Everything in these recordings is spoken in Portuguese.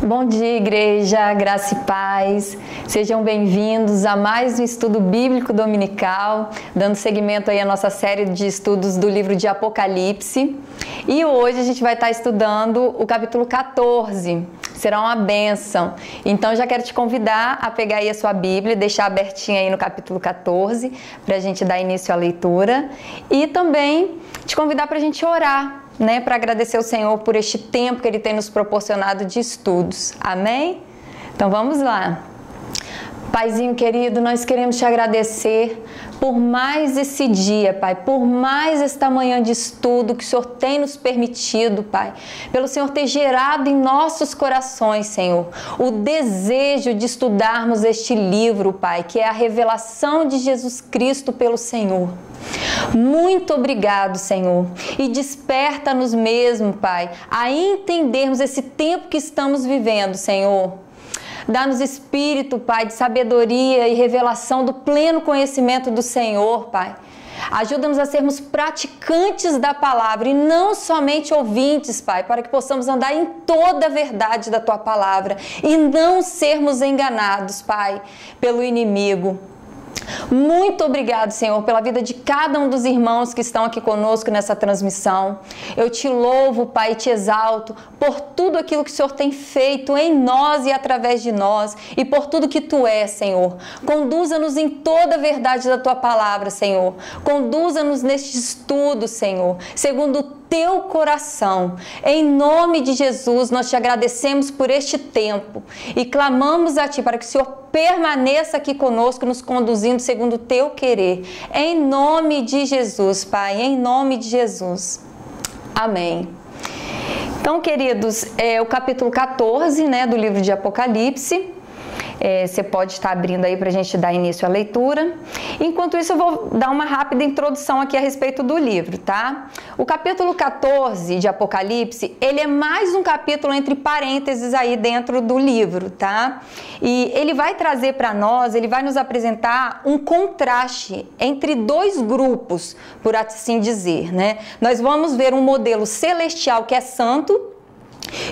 Bom dia, igreja, graça e paz. Sejam bem-vindos a mais um estudo bíblico dominical, dando seguimento aí à nossa série de estudos do livro de Apocalipse. E hoje a gente vai estar estudando o capítulo 14. Será uma bênção. Então já quero te convidar a pegar aí a sua Bíblia, deixar abertinha aí no capítulo 14, para a gente dar início à leitura. E também te convidar para a gente orar, para agradecer ao Senhor por este tempo que Ele tem nos proporcionado de estudos. Amém? Então vamos lá. Paizinho querido, nós queremos te agradecer por mais esse dia, Pai, por mais esta manhã de estudo que o Senhor tem nos permitido, Pai, pelo Senhor ter gerado em nossos corações, Senhor, o desejo de estudarmos este livro, Pai, que é a revelação de Jesus Cristo pelo Senhor. Muito obrigado, Senhor, e desperta-nos mesmo, Pai, a entendermos esse tempo que estamos vivendo, Senhor. Dá-nos espírito, Pai, de sabedoria e revelação do pleno conhecimento do Senhor, Pai. Ajuda-nos a sermos praticantes da palavra e não somente ouvintes, Pai, para que possamos andar em toda a verdade da Tua palavra e não sermos enganados, Pai, pelo inimigo. Muito obrigado, Senhor, pela vida de cada um dos irmãos que estão aqui conosco nessa transmissão. Eu te louvo, Pai, e te exalto por tudo aquilo que o Senhor tem feito em nós e através de nós e por tudo que Tu és, Senhor. Conduza-nos em toda a verdade da Tua palavra, Senhor. Conduza-nos neste estudo, Senhor, segundo o Teu coração. Em nome de Jesus, nós te agradecemos por este tempo e clamamos a Ti para que o Senhor permaneça aqui conosco, nos conduzindo segundo o Teu querer. Em nome de Jesus, Pai, em nome de Jesus. Amém. Então, queridos, o capítulo 14, do livro de Apocalipse. Você pode estar abrindo aí para a gente dar início à leitura. Enquanto isso, eu vou dar uma rápida introdução aqui a respeito do livro, tá? O capítulo 14 de Apocalipse, ele é mais um capítulo entre parênteses aí dentro do livro, tá? E ele vai trazer para nós, ele vai nos apresentar um contraste entre dois grupos, por assim dizer, Nós vamos ver um modelo celestial que é santo,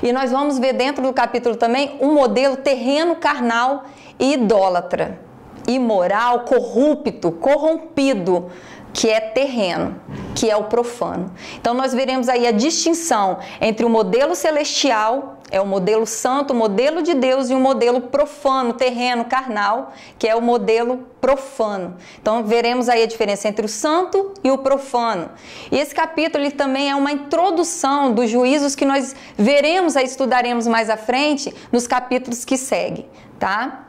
e nós vamos ver dentro do capítulo também um modelo terreno, carnal e idólatra, imoral, corrompido, que é terreno, que é o profano. Então nós veremos aí a distinção entre o modelo celestial, é o modelo santo, o modelo de Deus, e o modelo profano, terreno, carnal, que é o modelo profano. Então veremos aí a diferença entre o santo e o profano. E esse capítulo ele também é uma introdução dos juízos que nós veremos aí, estudaremos mais à frente nos capítulos que seguem, tá?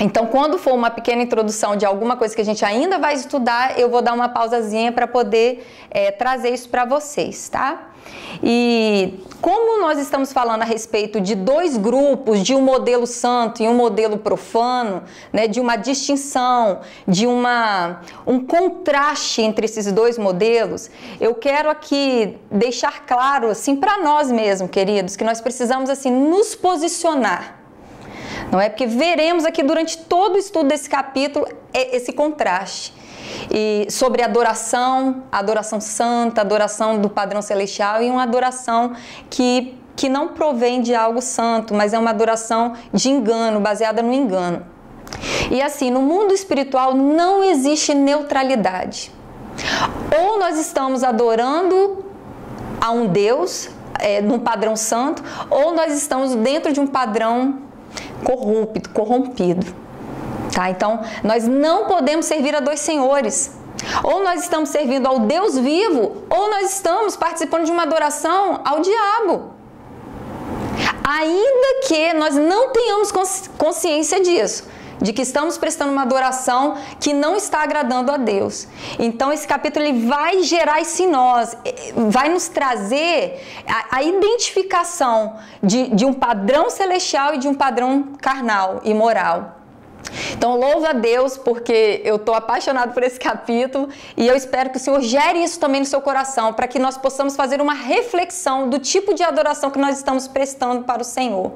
Então, quando for uma pequena introdução de alguma coisa que a gente ainda vai estudar, eu vou dar uma pausazinha para poder trazer isso para vocês, tá? E como nós estamos falando a respeito de dois grupos, de um modelo santo e um modelo profano, de uma distinção, de um contraste entre esses dois modelos, eu quero aqui deixar claro, assim, para nós mesmos, queridos, que nós precisamos, assim, nos posicionar. Não é? Porque veremos aqui durante todo o estudo desse capítulo esse contraste. E sobre adoração santa, adoração do padrão celestial e uma adoração que não provém de algo santo, mas é uma adoração de engano, baseada no engano. E assim, no mundo espiritual não existe neutralidade. Ou nós estamos adorando a um Deus, num padrão santo, ou nós estamos dentro de um padrão corrompido, tá? Então, nós não podemos servir a dois senhores. Ou nós estamos servindo ao Deus vivo, ou nós estamos participando de uma adoração ao diabo. Ainda que nós não tenhamos consciência disso, de que estamos prestando uma adoração que não está agradando a Deus. Então esse capítulo ele vai gerar isso em nós, vai nos trazer a identificação de um padrão celestial e de um padrão carnal e moral. Então, louva a Deus, porque eu estou apaixonado por esse capítulo e eu espero que o Senhor gere isso também no seu coração, para que nós possamos fazer uma reflexão do tipo de adoração que nós estamos prestando para o Senhor.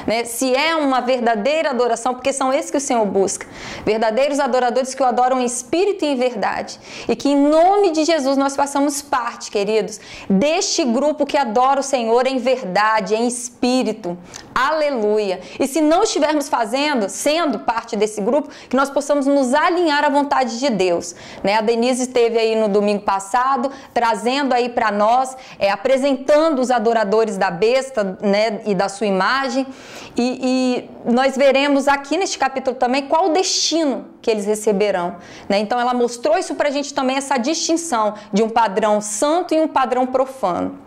Né? Se é uma verdadeira adoração, porque são esses que o Senhor busca. Verdadeiros adoradores que o adoram em espírito e em verdade. E que em nome de Jesus nós façamos parte, queridos, deste grupo que adora o Senhor em verdade, em espírito. Aleluia! E se não estivermos sendo parte desse grupo, que nós possamos nos alinhar à vontade de Deus. Né? A Denise esteve aí no domingo passado, trazendo aí para nós, apresentando os adoradores da besta, né, e da sua imagem. E nós veremos aqui neste capítulo também qual o destino que eles receberão. Né? Então ela mostrou isso para a gente também, essa distinção de um padrão santo e um padrão profano.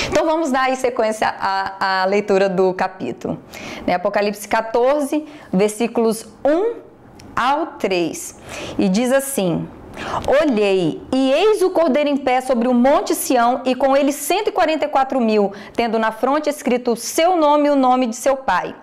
Então vamos dar aí sequência à leitura do capítulo. Apocalipse 14, versículos 1 ao 3. E diz assim: Olhei, e eis o Cordeiro em pé sobre o monte Sião, e com ele 144.000, tendo na fronte escrito o seu nome e o nome de seu pai.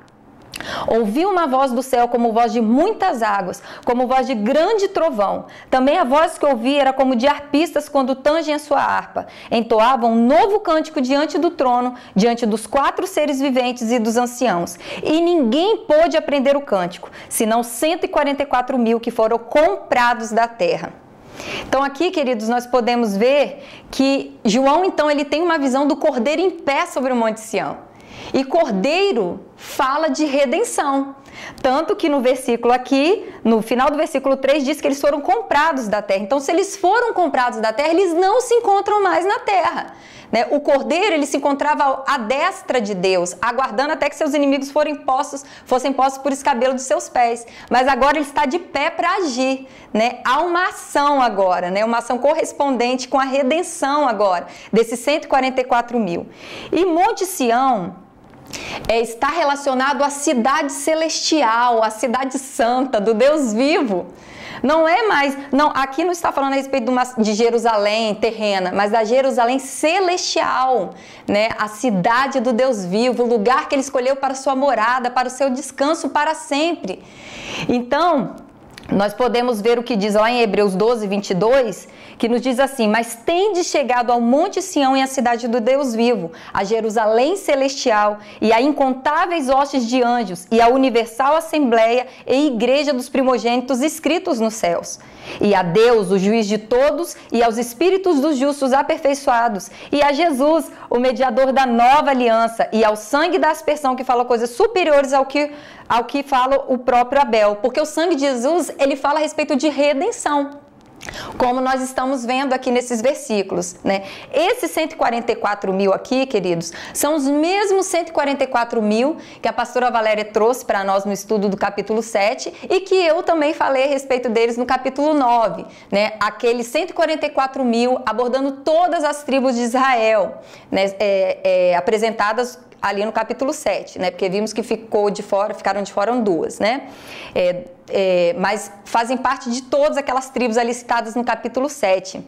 Ouvi uma voz do céu como voz de muitas águas, como voz de grande trovão. Também a voz que ouvi era como de arpistas quando tangem a sua harpa. Entoavam um novo cântico diante do trono, diante dos 4 seres viventes e dos anciãos. E ninguém pôde aprender o cântico, senão 144.000 que foram comprados da terra. Então aqui, queridos, nós podemos ver que João, então, ele tem uma visão do Cordeiro em pé sobre o Monte Sião. E Cordeiro fala de redenção. Tanto que no versículo aqui, no final do versículo 3, diz que eles foram comprados da terra. Então, se eles foram comprados da terra, eles não se encontram mais na terra. Né? O Cordeiro, ele se encontrava à destra de Deus, aguardando até que seus inimigos fossem postos por escabelo de seus pés. Mas agora ele está de pé para agir. Né? Há uma ação agora, né? Uma ação correspondente com a redenção agora, desses 144.000. E Monte Sião está relacionado à cidade celestial, à cidade santa, do Deus vivo. Não é mais, não, aqui não está falando a respeito de Jerusalém terrena, mas da Jerusalém celestial, né? A cidade do Deus vivo, o lugar que ele escolheu para sua morada, para o seu descanso para sempre. Então, nós podemos ver o que diz lá em Hebreus 12, 22, que nos diz assim: mas tendes chegado ao Monte Sião e à cidade do Deus vivo, a Jerusalém celestial e a incontáveis hostes de anjos e a universal assembleia e igreja dos primogênitos escritos nos céus. E a Deus, o juiz de todos, e aos espíritos dos justos aperfeiçoados, e a Jesus, o mediador da nova aliança, e ao sangue da aspersão, que fala coisas superiores ao que fala o próprio Abel. Porque o sangue de Jesus, ele fala a respeito de redenção, como nós estamos vendo aqui nesses versículos, né? Esses 144.000 aqui, queridos, são os mesmos 144.000 que a pastora Valéria trouxe para nós no estudo do capítulo 7 e que eu também falei a respeito deles no capítulo 9, né? Aqueles 144.000 abordando todas as tribos de Israel, né? Apresentadas ali no capítulo 7, né? Porque vimos que ficaram de fora 2, né? Mas fazem parte de todas aquelas tribos ali citadas no capítulo 7.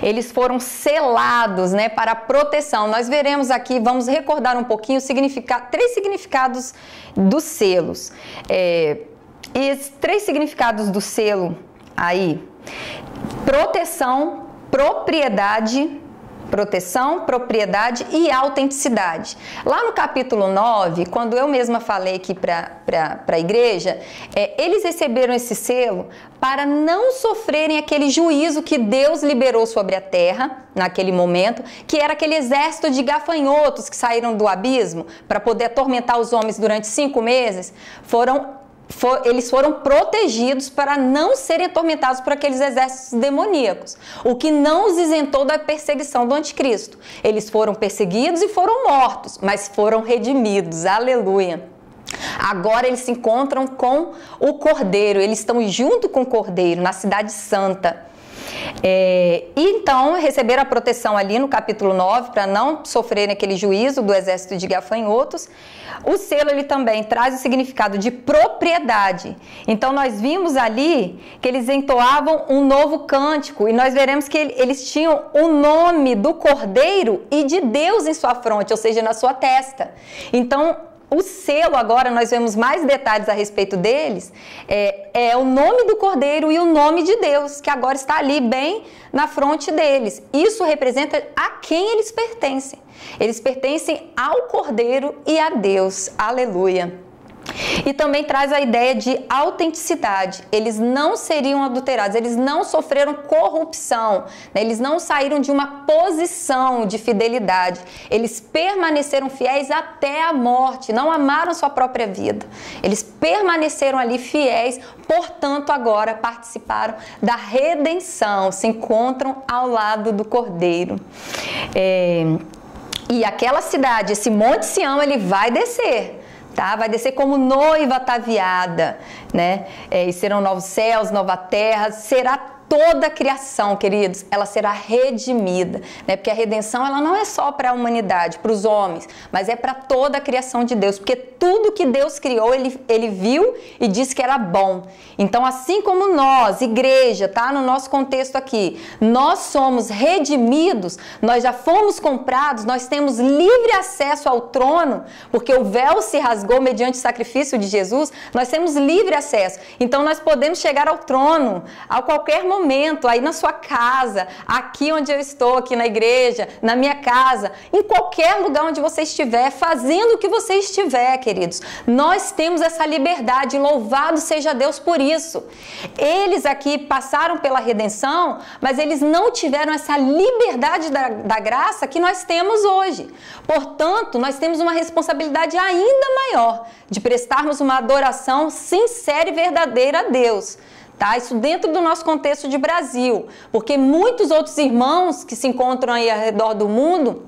Eles foram selados, né, para a proteção. Nós veremos aqui, vamos recordar um pouquinho, 3 significados dos selos. E esses 3 significados do selo aí: proteção, propriedade e autenticidade. Lá no capítulo 9, quando eu mesma falei aqui para a igreja, eles receberam esse selo para não sofrerem aquele juízo que Deus liberou sobre a terra naquele momento, que era aquele exército de gafanhotos que saíram do abismo para poder atormentar os homens durante 5 meses. Eles foram protegidos para não serem atormentados por aqueles exércitos demoníacos, o que não os isentou da perseguição do anticristo. Eles foram perseguidos e foram mortos, mas foram redimidos, aleluia. Agora eles se encontram com o Cordeiro, eles estão junto com o Cordeiro na cidade santa. E então receberam a proteção ali no capítulo 9 para não sofrerem aquele juízo do exército de gafanhotos. O selo ele também traz o significado de propriedade. Então nós vimos ali que eles entoavam um novo cântico e nós veremos que eles tinham o nome do Cordeiro e de Deus em sua fronte, ou seja, na sua testa. Então o selo, agora nós vemos mais detalhes a respeito deles, é o nome do Cordeiro e o nome de Deus, que agora está ali bem na fronte deles. Isso representa a quem eles pertencem. Eles pertencem ao Cordeiro e a Deus. Aleluia! E também traz a ideia de autenticidade. Eles não seriam adulterados, eles não sofreram corrupção, né? Eles não saíram de uma posição de fidelidade. Eles permaneceram fiéis até a morte, não amaram sua própria vida. Eles permaneceram ali fiéis, portanto agora participaram da redenção, se encontram ao lado do Cordeiro. E aquela cidade, esse Monte Sião, ele vai descer. Tá? Vai descer como noiva ataviada, né? E serão novos céus, nova terra, será toda a criação, queridos, ela será redimida, né? Porque a redenção, ela não é só para a humanidade, para os homens, mas é para toda a criação de Deus, porque tudo que Deus criou, ele viu e disse que era bom. Então, assim como nós, igreja, tá? No nosso contexto aqui, nós somos redimidos, nós já fomos comprados, nós temos livre acesso ao trono, porque o véu se rasgou mediante o sacrifício de Jesus, nós temos livre acesso. Então, nós podemos chegar ao trono a qualquer momento, aí na sua casa, aqui onde eu estou, aqui na igreja, na minha casa, em qualquer lugar onde você estiver, fazendo o que você estiver, queridos. Nós temos essa liberdade, louvado seja Deus por isso. Eles aqui passaram pela redenção, mas eles não tiveram essa liberdade da graça que nós temos hoje. Portanto, nós temos uma responsabilidade ainda maior de prestarmos uma adoração sincera e verdadeira a Deus. Tá? Isso dentro do nosso contexto de Brasil, porque muitos outros irmãos que se encontram aí ao redor do mundo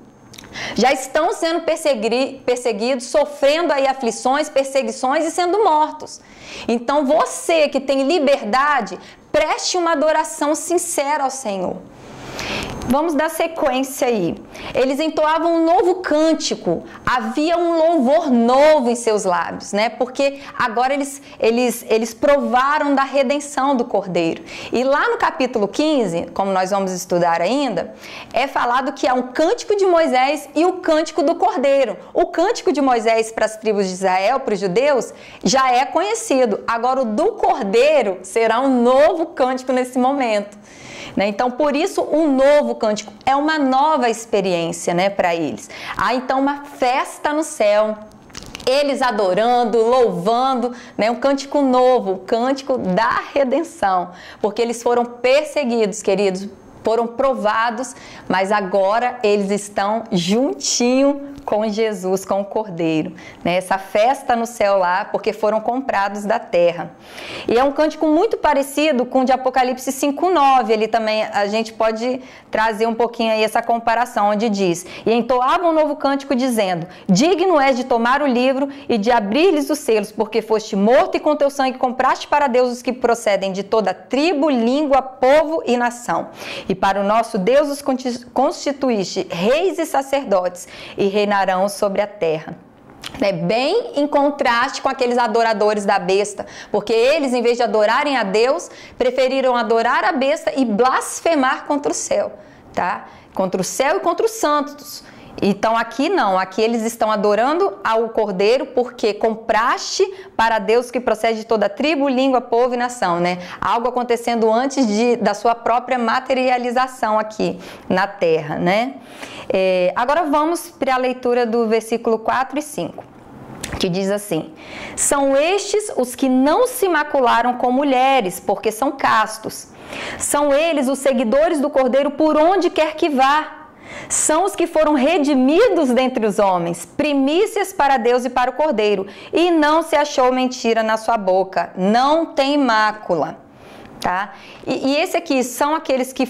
já estão sendo perseguidos, sofrendo aí aflições, perseguições e sendo mortos. Então você que tem liberdade, preste uma adoração sincera ao Senhor. Vamos dar sequência aí. Eles entoavam um novo cântico, havia um louvor novo em seus lábios, né? Porque agora eles provaram da redenção do Cordeiro. E lá no capítulo 15, como nós vamos estudar ainda, é falado que há um cântico de Moisés e o cântico do Cordeiro. O cântico de Moisés para as tribos de Israel, para os judeus, já é conhecido. Agora o do Cordeiro será um novo cântico nesse momento. Então, por isso, um novo cântico é uma nova experiência, né, para eles. Há então uma festa no céu, eles adorando, louvando, né, um cântico novo, o cântico da redenção, porque eles foram perseguidos, queridos, foram provados, mas agora eles estão juntinho com Jesus, com o Cordeiro, né? Essa festa no céu lá, porque foram comprados da terra. E é um cântico muito parecido com o de Apocalipse 5:9, ele também, a gente pode trazer um pouquinho aí essa comparação, onde diz: e entoavam um novo cântico dizendo: digno és de tomar o livro e de abrir-lhes os selos, porque foste morto e com teu sangue compraste para Deus os que procedem de toda tribo, língua, povo e nação. E para o nosso Deus os constituíste reis e sacerdotes e reinarão sobre a terra. Bem em contraste com aqueles adoradores da besta, porque eles, em vez de adorarem a Deus, preferiram adorar a besta e blasfemar contra o céu, tá? Contra o céu e contra os santos. Então aqui não, aqui eles estão adorando ao Cordeiro, porque compraste para Deus que procede de toda tribo, língua, povo e nação, né? Algo acontecendo antes da sua própria materialização aqui na terra, né? Agora vamos para a leitura do versículo 4 e 5, que diz assim: são estes os que não se macularam com mulheres, porque são castos. São eles os seguidores do Cordeiro por onde quer que vá. São os que foram redimidos dentre os homens, primícias para Deus e para o Cordeiro, e não se achou mentira na sua boca, não tem mácula, tá? E esse aqui são aqueles que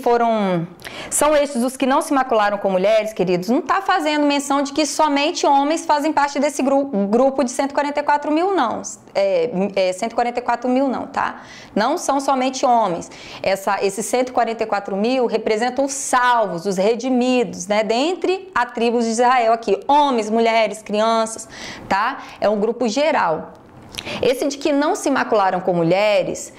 são estes os que não se macularam com mulheres, queridos. Não está fazendo menção de que somente homens fazem parte desse grupo de 144 mil, não. 144 mil não, tá? Não são somente homens. Esses 144 mil representam os salvos, os redimidos, né? Dentre a tribo de Israel aqui. Homens, mulheres, crianças, tá? É um grupo geral. Esse de que não se macularam com mulheres,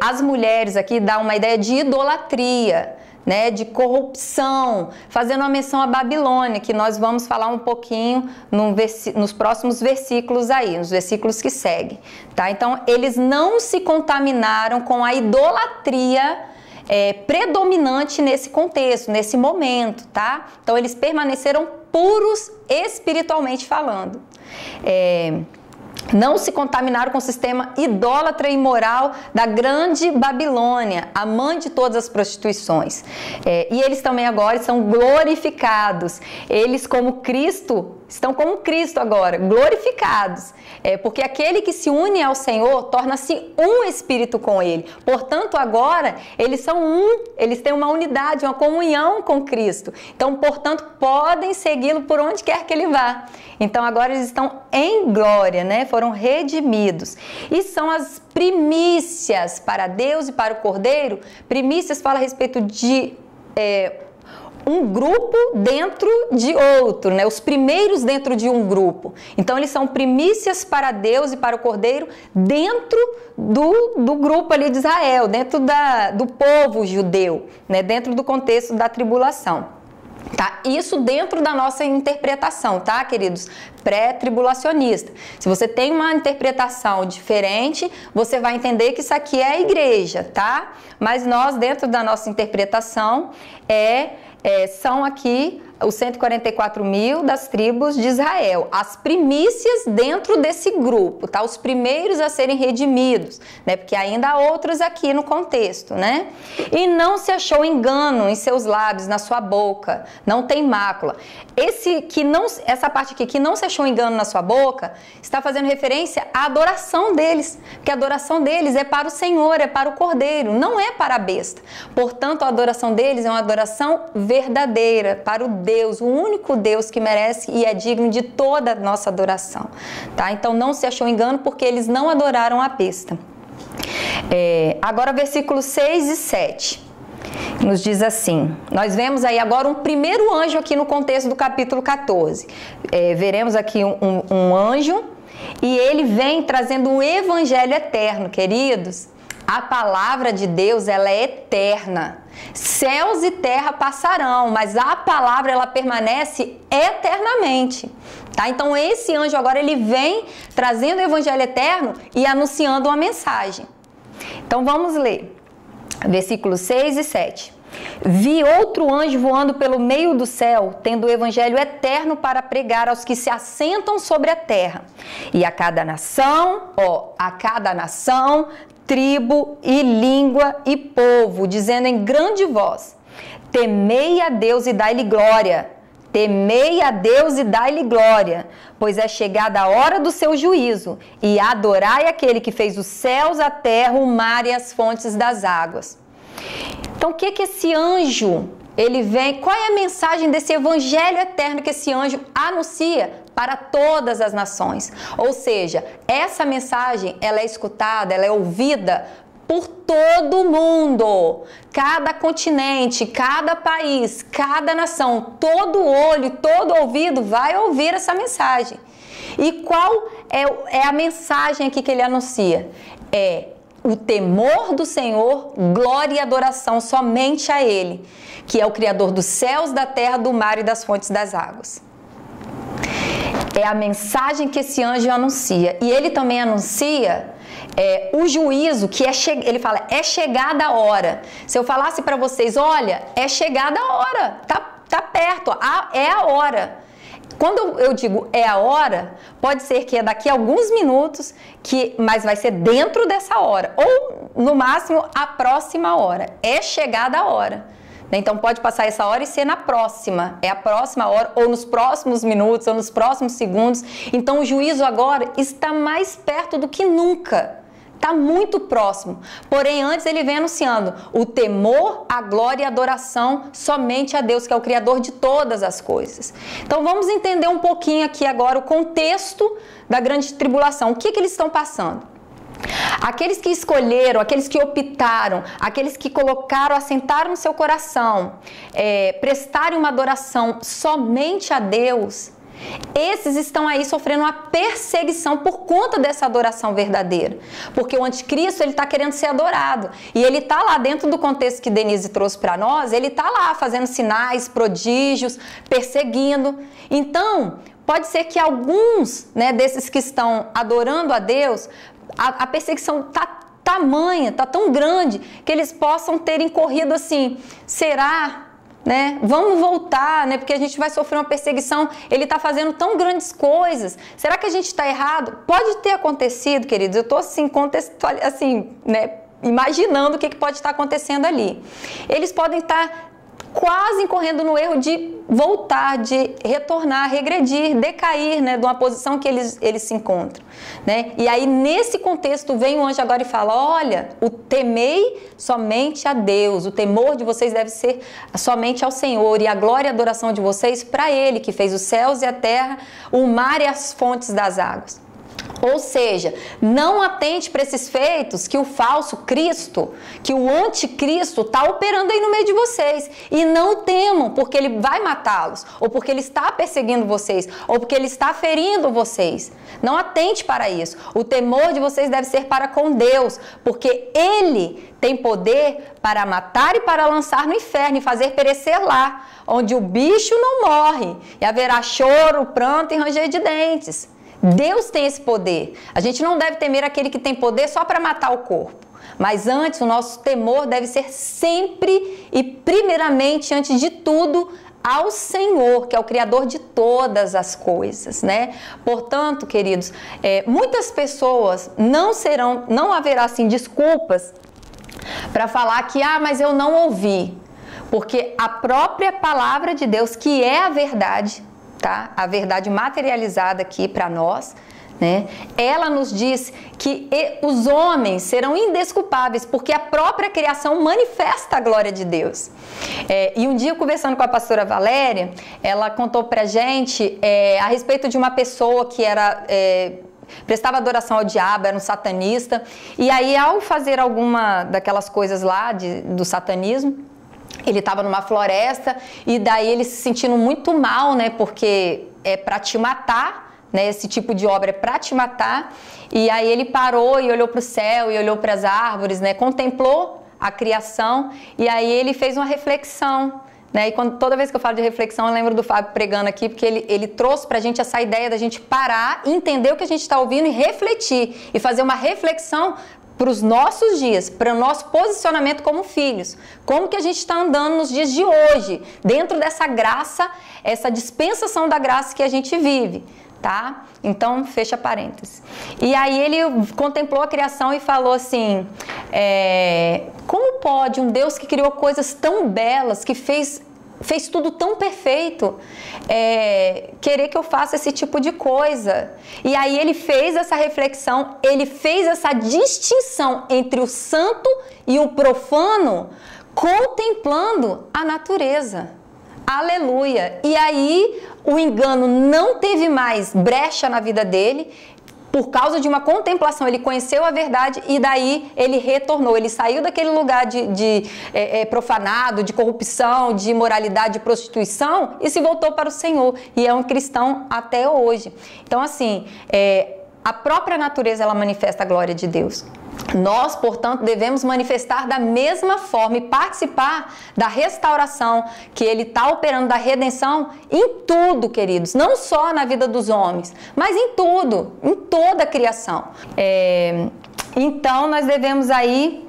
as mulheres aqui dá uma ideia de idolatria, né, de corrupção, fazendo uma menção à Babilônia, que nós vamos falar um pouquinho nos próximos versículos aí, nos versículos que seguem, tá? Então, eles não se contaminaram com a idolatria predominante nesse contexto, nesse momento, tá? Então, eles permaneceram puros espiritualmente falando. Não se contaminaram com o sistema idólatra e imoral da grande Babilônia, a mãe de todas as prostituições. E eles também agora são glorificados. Eles, como Cristo, estão como Cristo agora, glorificados. Porque aquele que se une ao Senhor torna-se um espírito com Ele. Portanto, agora, eles são um, eles têm uma unidade, uma comunhão com Cristo. Então, portanto, podem segui-lo por onde quer que Ele vá. Então, agora eles estão em glória, né? Foram redimidos. E são as primícias para Deus e para o Cordeiro. Primícias fala a respeito de um grupo dentro de outro, né? Os primeiros dentro de um grupo. Então, eles são primícias para Deus e para o Cordeiro dentro do grupo ali de Israel, dentro do povo judeu, né? Dentro do contexto da tribulação. Tá? Isso dentro da nossa interpretação, tá, queridos? Pré-tribulacionista. Se você tem uma interpretação diferente, você vai entender que isso aqui é a igreja, tá? Mas nós, dentro da nossa interpretação, são aqui os 144 mil das tribos de Israel, as primícias dentro desse grupo, tá? Os primeiros a serem redimidos, né? Porque ainda há outros aqui no contexto, né? E não se achou engano em seus lábios, na sua boca, não tem mácula. Essa parte aqui, que não se achou engano na sua boca, está fazendo referência à adoração deles, porque a adoração deles é para o Senhor, é para o Cordeiro, não é para a besta. Portanto, a adoração deles é uma adoração verdadeira, para o Deus, o único Deus que merece e é digno de toda a nossa adoração, tá? Então, não se achou engano porque eles não adoraram a besta. Agora, versículos 6 e 7. Nos diz assim, nós vemos aí agora um primeiro anjo aqui no contexto do capítulo 14. Veremos aqui um anjo e ele vem trazendo um evangelho eterno, queridos. A palavra de Deus, ela é eterna. Céus e terra passarão, mas a palavra, ela permanece eternamente. Tá? Então, esse anjo agora, ele vem trazendo o evangelho eterno e anunciando uma mensagem. Então, vamos ler. Versículos 6 e 7. Vi outro anjo voando pelo meio do céu, tendo o evangelho eterno para pregar aos que se assentam sobre a terra. E a cada nação, tribo e língua e povo, dizendo em grande voz: temei a Deus e dai-lhe glória. Temei a Deus e dai-lhe glória, pois é chegada a hora do seu juízo, e adorai aquele que fez os céus, a terra, o mar e as fontes das águas. Então, o que esse anjo, ele vem, qual é a mensagem desse evangelho eterno que esse anjo anuncia para todas as nações? Ou seja, essa mensagem, ela é escutada, ela é ouvida por todo mundo, cada continente, cada país, cada nação, todo olho, todo ouvido vai ouvir essa mensagem. E qual é a mensagem aqui que ele anuncia? O temor do Senhor, glória e adoração somente a Ele, que é o Criador dos céus, da terra, do mar e das fontes das águas. É a mensagem que esse anjo anuncia. E ele também anuncia o juízo, que ele fala, é chegada a hora. Se eu falasse para vocês, olha, é chegada a hora, tá perto, é a hora. Quando eu digo é a hora, pode ser que é daqui a alguns minutos, mas vai ser dentro dessa hora, ou no máximo a próxima hora. É chegada a hora. Então pode passar essa hora e ser na próxima, é a próxima hora, ou nos próximos minutos, ou nos próximos segundos. Então o juízo agora está mais perto do que nunca. Está muito próximo. Porém, antes ele vem anunciando o temor, a glória e a adoração somente a Deus, que é o Criador de todas as coisas. Então, vamos entender um pouquinho aqui agora o contexto da grande tribulação. O que eles estão passando? Aqueles que escolheram, aqueles que optaram, aqueles que colocaram, assentaram no seu coração, prestarem uma adoração somente a Deus, Esses estão aí sofrendo uma perseguição por conta dessa adoração verdadeira. Porque o anticristo, ele está querendo ser adorado. E ele está lá dentro do contexto que Denise trouxe para nós, ele está lá fazendo sinais, prodígios, perseguindo. Então, pode ser que alguns, né, desses que estão adorando a Deus, a perseguição está tamanha, está tão grande, que eles possam ter incorrido assim, será... né? Vamos voltar, né? Porque a gente vai sofrer uma perseguição, ele está fazendo tão grandes coisas, será que a gente está errado? Pode ter acontecido, queridos, eu estou assim, né? Imaginando o que pode estar acontecendo ali. Eles podem estar quase incorrendo no erro de voltar, de retornar, regredir, decair, né, de uma posição que eles se encontram, né? E aí, nesse contexto, vem o anjo agora e fala, olha, o temei somente a Deus, o temor de vocês deve ser somente ao Senhor, e a glória e a adoração de vocês para Ele, que fez os céus e a terra, o mar e as fontes das águas. Ou seja, não atente para esses feitos que o falso Cristo, que o anticristo está operando aí no meio de vocês. E não temam, porque ele vai matá-los, ou porque ele está perseguindo vocês, ou porque ele está ferindo vocês. Não atente para isso. O temor de vocês deve ser para com Deus, porque Ele tem poder para matar e para lançar no inferno e fazer perecer lá, onde o bicho não morre, e haverá choro, pranto e ranger de dentes. Deus tem esse poder. A gente não deve temer aquele que tem poder só para matar o corpo. Mas antes, o nosso temor deve ser sempre e primeiramente, antes de tudo, ao Senhor, que é o Criador de todas as coisas, né? Portanto, queridos, muitas pessoas não haverá assim desculpas para falar que, mas eu não ouvi. Porque a própria palavra de Deus, que é a verdade, tá? A verdade materializada aqui para nós, né? Ela nos diz que os homens serão indesculpáveis, porque a própria criação manifesta a glória de Deus. E um dia, conversando com a pastora Valéria, ela contou pra gente a respeito de uma pessoa que era... prestava adoração ao diabo, era um satanista, e aí ao fazer alguma daquelas coisas lá do satanismo, ele estava numa floresta e daí ele se sentindo muito mal, né? Porque é para te matar, né? Esse tipo de obra é para te matar. E aí ele parou e olhou para o céu e olhou para as árvores, né? Contemplou a criação e aí ele fez uma reflexão, né? E toda vez que eu falo de reflexão, eu lembro do Fábio pregando aqui, porque ele trouxe para a gente essa ideia da gente parar, entender o que a gente está ouvindo e refletir, e fazer uma reflexão para os nossos dias, para o nosso posicionamento como filhos. Como que a gente está andando nos dias de hoje, dentro dessa graça, essa dispensação da graça que a gente vive, tá? Então, fecha parênteses. E aí ele contemplou a criação e falou assim, como pode um Deus que criou coisas tão belas, que fez tudo tão perfeito, querer que eu faça esse tipo de coisa? E aí ele fez essa reflexão, ele fez essa distinção entre o santo e o profano, contemplando a natureza. Aleluia! E aí o engano não teve mais brecha na vida dele. Por causa de uma contemplação, ele conheceu a verdade e daí ele retornou. Ele saiu daquele lugar de profanado, de corrupção, de imoralidade, de prostituição e se voltou para o Senhor. E é um cristão até hoje. Então, assim, a própria natureza, ela manifesta a glória de Deus. Nós, portanto, devemos manifestar da mesma forma e participar da restauração que Ele está operando, da redenção em tudo, queridos. Não só na vida dos homens, mas em tudo, em toda a criação. Então, nós devemos aí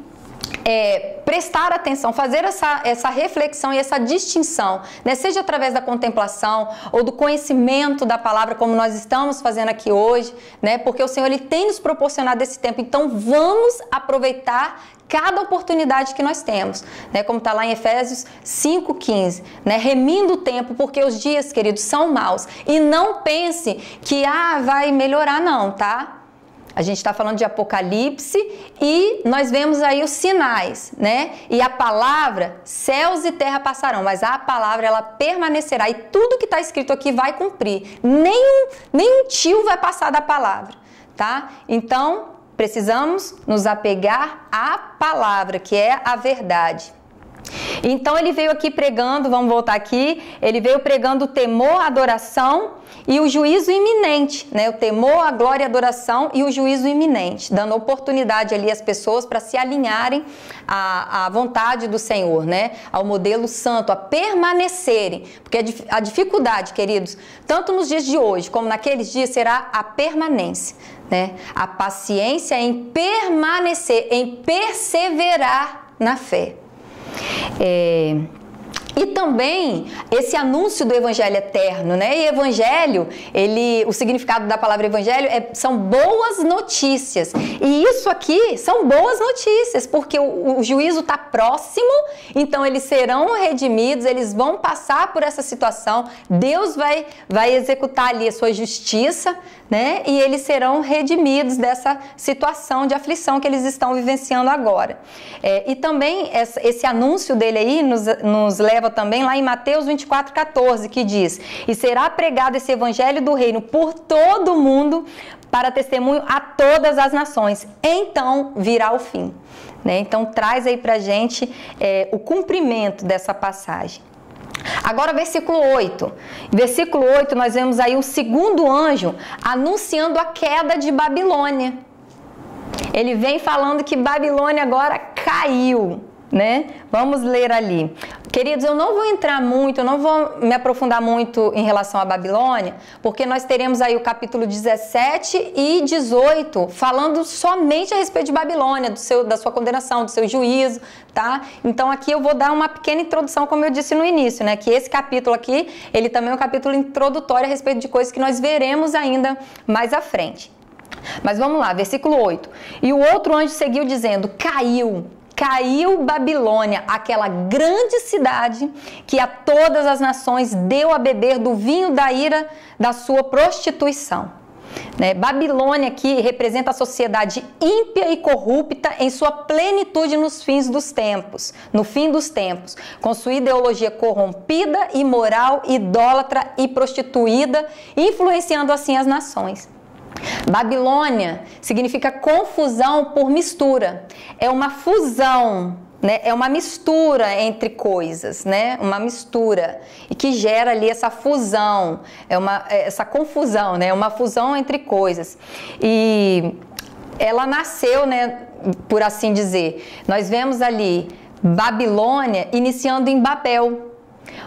prestar atenção, fazer essa reflexão e essa distinção, né? Seja através da contemplação ou do conhecimento da palavra, como nós estamos fazendo aqui hoje, né? Porque o Senhor, Ele tem nos proporcionado esse tempo, então vamos aproveitar cada oportunidade que nós temos, né? Como está lá em Efésios 5,15, né? Remindo o tempo, porque os dias, queridos, são maus, e não pense que vai melhorar não, tá? A gente está falando de Apocalipse e nós vemos aí os sinais, né? E a palavra, céus e terra passarão, mas a palavra, ela permanecerá e tudo que está escrito aqui vai cumprir. Nenhum tio vai passar da palavra, tá? Então, precisamos nos apegar à palavra, que é a verdade. Então ele veio aqui pregando, vamos voltar aqui, ele veio pregando o temor, a adoração e o juízo iminente, né? O temor, a glória e a adoração e o juízo iminente, dando oportunidade ali às pessoas para se alinharem à vontade do Senhor, né? Ao modelo santo, a permanecerem, porque a dificuldade, queridos, tanto nos dias de hoje como naqueles dias, será a permanência, né? A paciência em permanecer, em perseverar na fé. E também esse anúncio do evangelho eterno, né? E evangelho, o significado da palavra evangelho são boas notícias. E isso aqui são boas notícias, porque o juízo está próximo, então eles serão redimidos, eles vão passar por essa situação, Deus vai executar ali a sua justiça, né? E eles serão redimidos dessa situação de aflição que eles estão vivenciando agora. E também esse anúncio dele aí nos leva também lá em Mateus 24:14, que diz: e será pregado esse evangelho do reino por todo o mundo para testemunho a todas as nações, então virá o fim, né? Então traz aí pra gente o cumprimento dessa passagem. Agora versículo 8. Versículo 8 nós vemos aí o segundo anjo anunciando a queda de Babilônia. Ele vem falando que Babilônia agora caiu, né? Vamos ler ali. Queridos, eu não vou entrar muito, eu não vou me aprofundar muito em relação à Babilônia, porque nós teremos aí o capítulo 17 e 18 falando somente a respeito de Babilônia, da sua condenação, do seu juízo, tá? Então aqui eu vou dar uma pequena introdução, como eu disse no início, né? Que esse capítulo aqui, ele também é um capítulo introdutório a respeito de coisas que nós veremos ainda mais à frente. Mas vamos lá, versículo 8. E o outro anjo seguiu dizendo: Caiu Babilônia, aquela grande cidade que a todas as nações deu a beber do vinho da ira da sua prostituição. Né? Babilônia aqui representa a sociedade ímpia e corrupta em sua plenitude nos fins dos tempos, no fim dos tempos, com sua ideologia corrompida, imoral, idólatra e prostituída, influenciando assim as nações. Babilônia significa confusão por mistura, é uma fusão, né? É uma mistura entre coisas, né? Uma mistura, e que gera ali essa fusão, essa confusão, né? Uma fusão entre coisas. E ela nasceu, né? Por assim dizer, nós vemos ali Babilônia iniciando em Babel,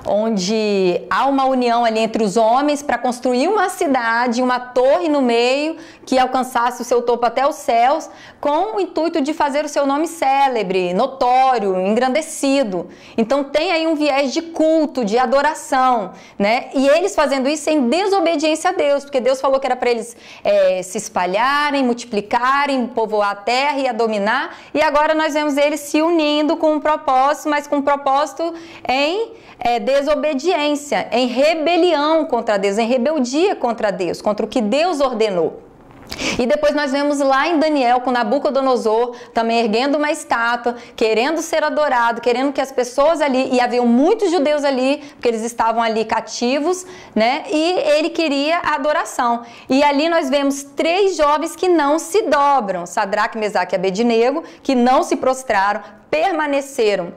onde há uma união ali entre os homens para construir uma cidade, uma torre no meio que alcançasse o seu topo até os céus, com o intuito de fazer o seu nome célebre, notório, engrandecido. Então tem aí um viés de culto, de adoração, né? E eles fazendo isso em desobediência a Deus, porque Deus falou que era para eles se espalharem, multiplicarem, povoar a terra e a dominar, e agora nós vemos eles se unindo com um propósito, mas com um propósito em desobediência, em rebelião contra Deus, em rebeldia contra Deus, contra o que Deus ordenou. E depois nós vemos lá em Daniel, com Nabucodonosor, também erguendo uma estátua, querendo ser adorado, querendo que as pessoas ali, e haviam muitos judeus ali, porque eles estavam ali cativos, né? E ele queria a adoração. E ali nós vemos 3 jovens que não se dobram, Sadraque, Mesaque e Abednego, que não se prostraram, permaneceram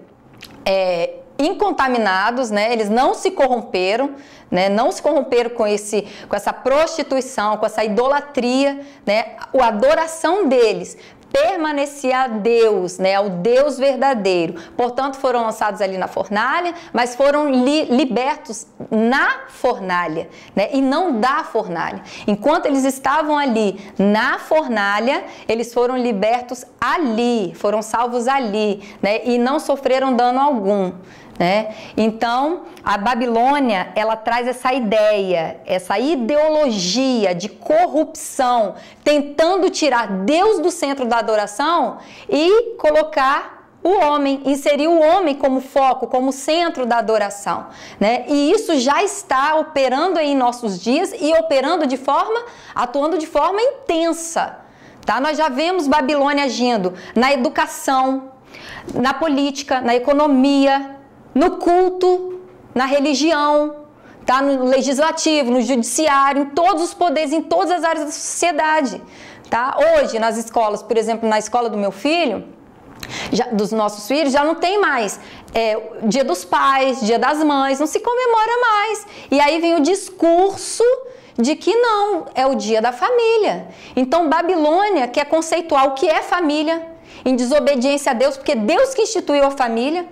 incontaminados, né? Eles não se corromperam, né? Não se corromperam com essa prostituição, com essa idolatria, né? A adoração deles permanecia a Deus, né? Ao Deus verdadeiro. Portanto, foram lançados ali na fornalha, mas foram libertos na fornalha, né? E não da fornalha. Enquanto eles estavam ali na fornalha, eles foram libertos ali, foram salvos ali, né? E não sofreram dano algum, né? Então, a Babilônia, ela traz essa ideia, essa ideologia de corrupção, tentando tirar Deus do centro da adoração e colocar o homem, inserir o homem como foco, como centro da adoração, né? E isso já está operando aí em nossos dias e atuando de forma intensa, tá? Nós já vemos Babilônia agindo na educação, na política, na economia, no culto, na religião, tá? No legislativo, no judiciário, em todos os poderes, em todas as áreas da sociedade, tá? Hoje, nas escolas, por exemplo, na escola do meu filho, dos nossos filhos, já não tem mais Dia dos Pais, Dia das Mães, não se comemora mais. E aí vem o discurso de que não, é o dia da família. Então Babilônia quer conceituar o que é família, em desobediência a Deus, porque Deus que instituiu a família.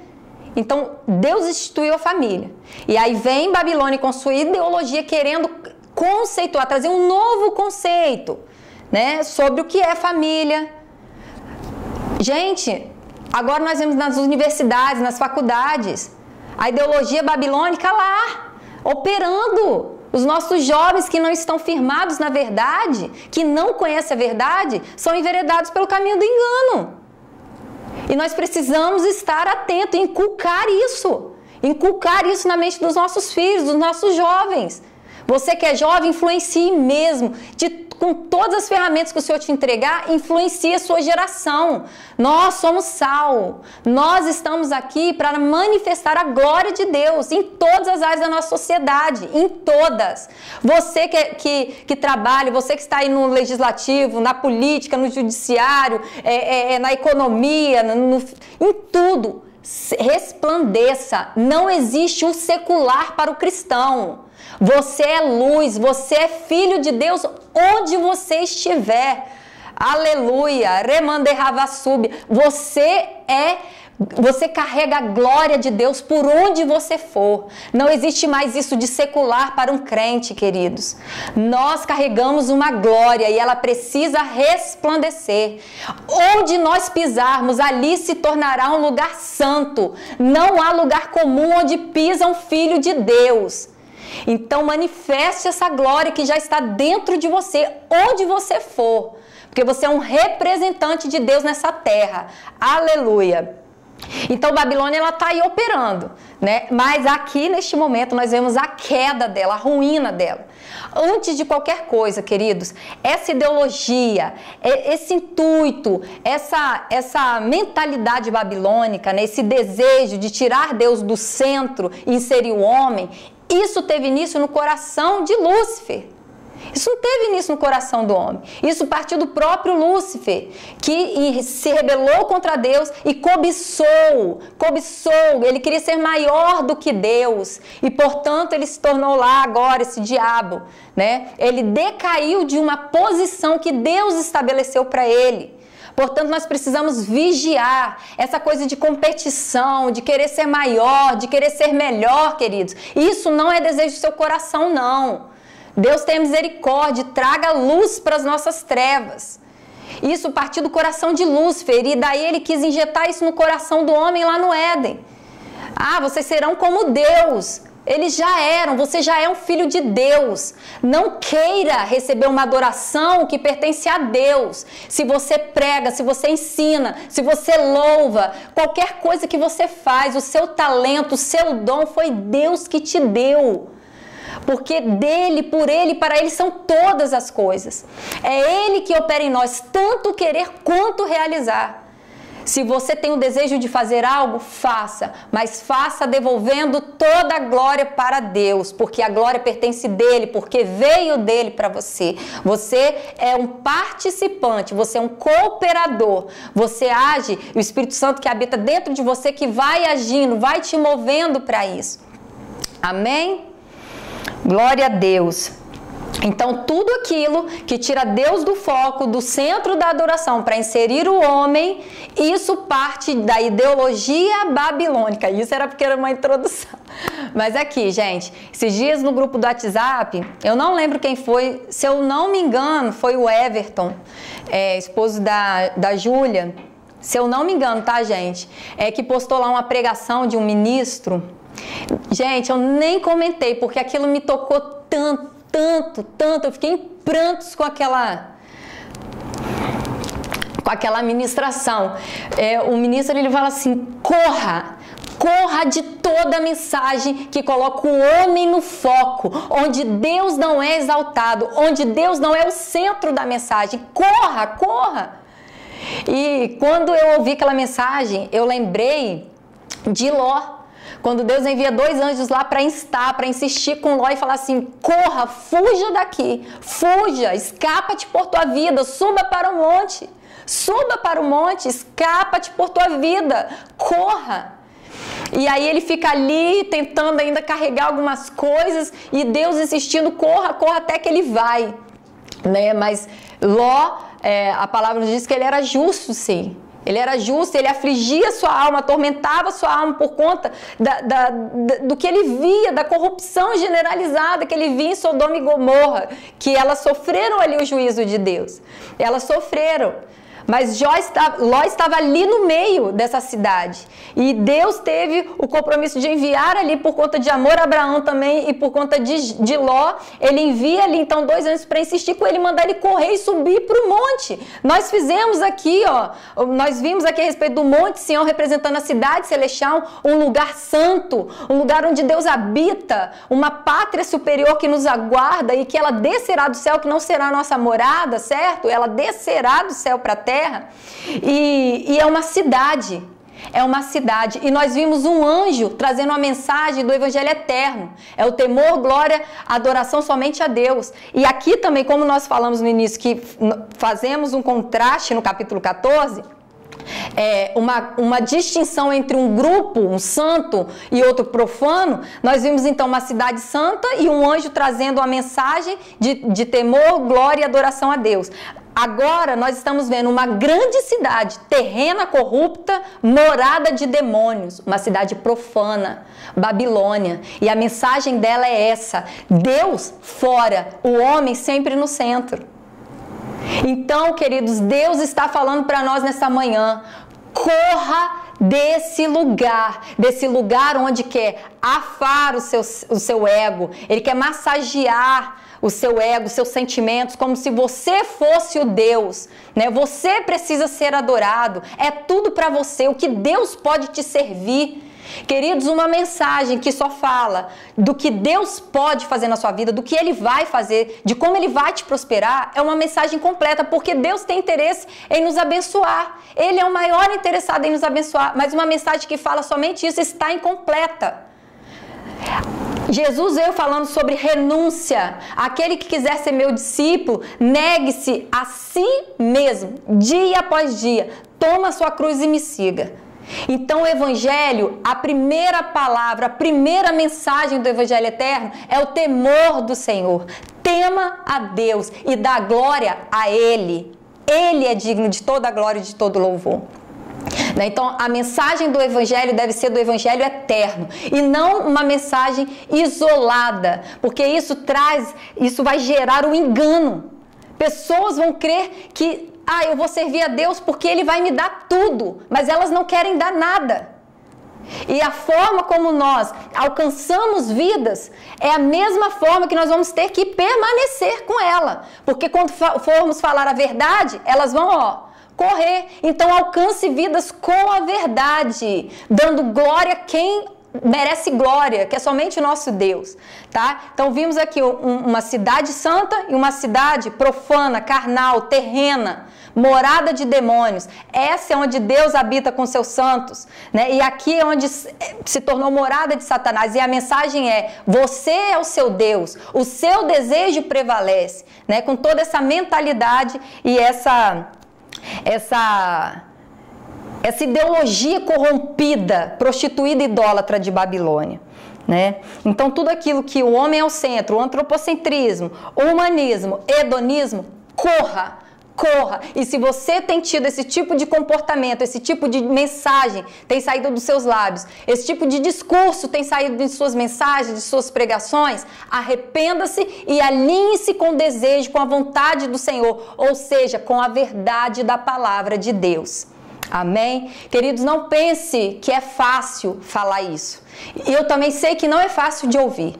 Então Deus instituiu a família. E aí vem Babilônia com sua ideologia querendo conceituar, trazer um novo conceito, né, sobre o que é família. Gente, agora nós vemos nas universidades, nas faculdades, a ideologia babilônica lá, operando. Os nossos jovens que não estão firmados na verdade, que não conhecem a verdade, são enveredados pelo caminho do engano. E nós precisamos estar atentos, inculcar isso na mente dos nossos filhos, dos nossos jovens. Você que é jovem, influencie mesmo, com todas as ferramentas que o Senhor te entregar, influencie a sua geração. Nós somos sal, nós estamos aqui para manifestar a glória de Deus em todas as áreas da nossa sociedade, em todas. Você que trabalha, você que está aí no legislativo, na política, no judiciário, na economia, em tudo, resplandeça. Não existe o secular para o cristão. Você é luz, você é filho de Deus onde você estiver. Aleluia. Remanderravassub. Você carrega a glória de Deus por onde você for. Não existe mais isso de secular para um crente, queridos. Nós carregamos uma glória e ela precisa resplandecer. Onde nós pisarmos, ali se tornará um lugar santo. Não há lugar comum onde pisa um filho de Deus. Então manifeste essa glória que já está dentro de você, onde você for, porque você é um representante de Deus nessa terra. Aleluia! Então Babilônia, ela está aí operando, né? Mas aqui neste momento nós vemos a queda dela, a ruína dela. Antes de qualquer coisa, queridos, essa ideologia, esse intuito, essa mentalidade babilônica, né? Esse desejo de tirar Deus do centro e inserir o homem, isso teve início no coração de Lúcifer. Isso não teve início no coração do homem. Isso partiu do próprio Lúcifer, que se rebelou contra Deus e cobiçou. Ele queria ser maior do que Deus. E, portanto, ele se tornou lá agora esse diabo, né? Ele decaiu de uma posição que Deus estabeleceu para ele. Portanto, nós precisamos vigiar essa coisa de competição, de querer ser maior, de querer ser melhor, queridos. Isso não é desejo do seu coração, não. Deus tenha misericórdia, traga luz para as nossas trevas. Isso partiu do coração de Lúcifer e daí ele quis injetar isso no coração do homem lá no Éden. Ah, vocês serão como Deus. Eles já eram, você já é um filho de Deus. Não queira receber uma adoração que pertence a Deus. Se você prega, se você ensina, se você louva, qualquer coisa que você faz, o seu talento, o seu dom foi Deus que te deu. Porque dele, por ele, para ele são todas as coisas. É ele que opera em nós, tanto querer quanto realizar. Se você tem o desejo de fazer algo, faça, mas faça devolvendo toda a glória para Deus, porque a glória pertence dele, porque veio dele para você. Você é um participante, você é um cooperador, você age, o Espírito Santo que habita dentro de você que vai agindo, vai te movendo para isso. Amém? Glória a Deus. Então, tudo aquilo que tira Deus do foco, do centro da adoração, para inserir o homem, isso parte da ideologia babilônica. Isso era porque era uma introdução. Mas aqui, gente, esses dias no grupo do WhatsApp, eu não lembro quem foi, se eu não me engano, foi o Everton, esposo da Júlia. Se eu não me engano, tá, gente? Que postou lá uma pregação de um ministro. Gente, eu nem comentei, porque aquilo me tocou tanto, eu fiquei em prantos com aquela ministração. O ministro, ele fala assim, corra de toda a mensagem que coloca o homem no foco, onde Deus não é exaltado, onde Deus não é o centro da mensagem. Corra! E quando eu ouvi aquela mensagem, eu lembrei de Ló. Quando Deus envia 2 anjos lá para insistir com Ló e falar assim, corra, fuja daqui, fuja, escapa-te por tua vida, suba para o monte, escapa-te por tua vida, corra. E aí ele fica ali tentando ainda carregar algumas coisas e Deus insistindo, corra, corra até que ele vai, né? Mas Ló, a palavra nos diz que ele era justo, sim. Ele era justo, ele afligia sua alma, atormentava sua alma por conta do que ele via, da corrupção generalizada que ele via em Sodoma e Gomorra, que elas sofreram ali o juízo de Deus. Elas sofreram. Mas Ló estava ali no meio dessa cidade. E Deus teve o compromisso de enviar ali, por conta de amor a Abraão também, e por conta de Ló, ele envia ali então 2 anjos para insistir com ele, mandar ele correr e subir para o monte. Nós fizemos aqui, nós vimos aqui a respeito do Monte Sião, representando a cidade celestial, um lugar santo, um lugar onde Deus habita, uma pátria superior que nos aguarda e que ela descerá do céu, que não será a nossa morada, certo? Ela descerá do céu para a terra. E é uma cidade, e nós vimos um anjo trazendo uma mensagem do evangelho eterno, é o temor, glória, adoração somente a Deus. E aqui também, como nós falamos no início, que fazemos um contraste no capítulo 14, uma distinção entre um grupo, um santo e outro profano. Nós vimos então uma cidade santa e um anjo trazendo uma mensagem de temor, glória e adoração a Deus. Agora nós estamos vendo uma grande cidade, terrena, corrupta, morada de demônios, uma cidade profana, Babilônia. E a mensagem dela é essa: Deus fora, o homem sempre no centro. Então, queridos, Deus está falando para nós nessa manhã: corra desse lugar onde quer afar o seu ego, ele quer massagear o seu ego, os seus sentimentos, como se você fosse o Deus, né? Você precisa ser adorado, é tudo para você, o que Deus pode te servir. Queridos, uma mensagem que só fala do que Deus pode fazer na sua vida, do que Ele vai fazer, de como Ele vai te prosperar, é uma mensagem completa, porque Deus tem interesse em nos abençoar. Ele é o maior interessado em nos abençoar, mas uma mensagem que fala somente isso está incompleta. Jesus veio falando sobre renúncia. Aquele que quiser ser meu discípulo, negue-se a si mesmo, dia após dia. Toma a sua cruz e me siga. Então o Evangelho, a primeira palavra, a primeira mensagem do Evangelho eterno é o temor do Senhor. Tema a Deus e dá glória a Ele. Ele é digno de toda a glória e de todo louvor. Então a mensagem do Evangelho deve ser do Evangelho eterno e não uma mensagem isolada, porque isso vai gerar um engano. Pessoas vão crer que eu vou servir a Deus porque Ele vai me dar tudo, mas elas não querem dar nada. E a forma como nós alcançamos vidas é a mesma forma que nós vamos ter que permanecer com ela, porque quando formos falar a verdade, elas vão, correr. Então alcance vidas com a verdade, dando glória a quem merece glória, que é somente o nosso Deus, tá? Então vimos aqui uma cidade santa e uma cidade profana, carnal, terrena, morada de demônios. Essa é onde Deus habita com seus santos, né? E aqui é onde se tornou morada de Satanás. E a mensagem é: você é o seu Deus, o seu desejo prevalece, né? Com toda essa mentalidade e essa ideologia corrompida, prostituída, idólatra de Babilônia, né? Então tudo aquilo que o homem é o centro, o antropocentrismo, o humanismo, hedonismo, corra. E se você tem tido esse tipo de comportamento, esse tipo de mensagem tem saído dos seus lábios, esse tipo de discurso tem saído de suas mensagens, de suas pregações, arrependa-se e alinhe-se com o desejo, com a vontade do Senhor, ou seja, com a verdade da palavra de Deus. Amém? Queridos, não pense que é fácil falar isso. Eu também sei que não é fácil de ouvir.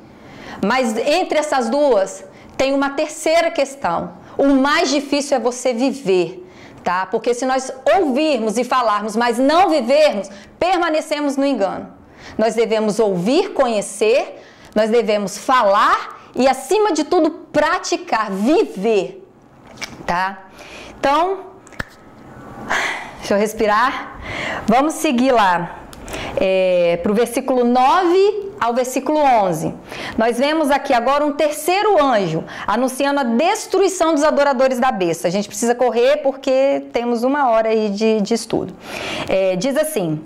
Mas entre essas duas, tem uma terceira questão. O mais difícil é você viver, tá? Porque se nós ouvirmos e falarmos, mas não vivermos, permanecemos no engano. Nós devemos ouvir, conhecer, nós devemos falar e, acima de tudo, praticar, viver, tá? Então, deixa eu respirar. Vamos seguir lá para o versículo 9 ao versículo 11. Nós vemos aqui agora um terceiro anjo anunciando a destruição dos adoradores da besta. A gente precisa correr porque temos 1 hora aí de estudo. Diz assim: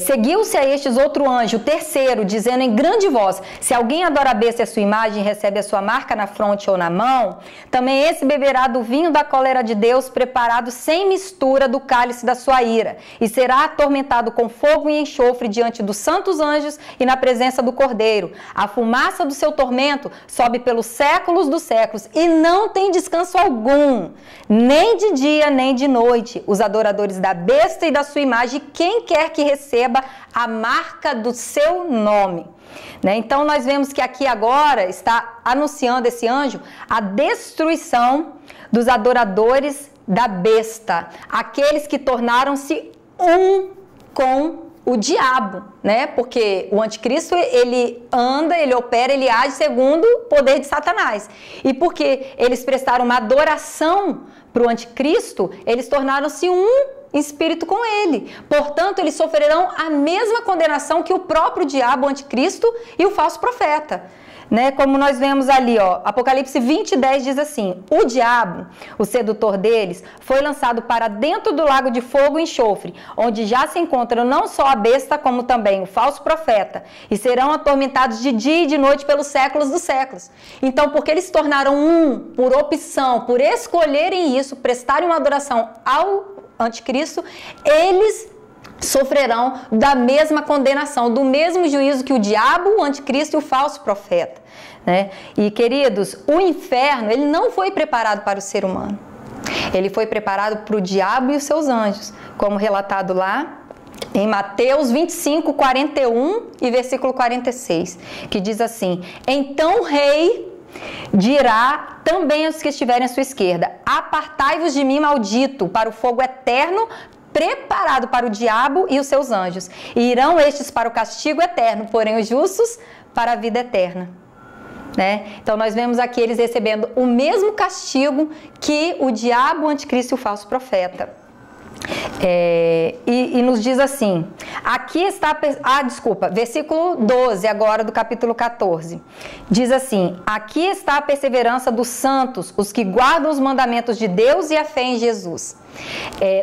Seguiu-se a estes outro anjo, o terceiro, dizendo em grande voz: se alguém adora a besta e a sua imagem e recebe a sua marca na fronte ou na mão, também esse beberá do vinho da cólera de Deus, preparado sem mistura do cálice da sua ira, e será atormentado com fogo e enxofre diante dos santos anjos e na presença do Cordeiro. A fumaça do seu tormento sobe pelos séculos dos séculos e não tem descanso algum, nem de dia nem de noite. Os adoradores da besta e da sua imagem, quem quer que receba a marca do seu nome. Então nós vemos que aqui agora está anunciando esse anjo a destruição dos adoradores da besta, aqueles que tornaram-se um com o diabo, Porque o anticristo, ele anda, ele opera, ele age segundo o poder de Satanás. E porque eles prestaram uma adoração para o anticristo, eles tornaram-se um espírito com ele. Portanto, eles sofrerão a mesma condenação que o próprio diabo, o anticristo e o falso profeta. Como nós vemos ali, Apocalipse 20:10 diz assim: o diabo, o sedutor deles, foi lançado para dentro do lago de fogo e enxofre, onde já se encontram não só a besta, como também o falso profeta, e serão atormentados de dia e de noite pelos séculos dos séculos. Então, porque eles se tornaram um por opção, por escolherem isso, prestarem uma adoração ao anticristo, eles sofrerão da mesma condenação, do mesmo juízo que o diabo, o anticristo e o falso profeta. E queridos, o inferno, ele não foi preparado para o ser humano. Ele foi preparado para o diabo e os seus anjos, como relatado lá em Mateus 25:41 e versículo 46, que diz assim: então o rei dirá também aos que estiverem à sua esquerda: apartai-vos de mim, maldito, para o fogo eterno, preparado para o diabo e os seus anjos. E irão estes para o castigo eterno, porém os justos para a vida eterna. Então nós vemos aqui eles recebendo o mesmo castigo que o diabo, o anticristo e o falso profeta. E nos diz assim, aqui está, versículo 12 agora do capítulo 14, diz assim: aqui está a perseverança dos santos, os que guardam os mandamentos de Deus e a fé em Jesus.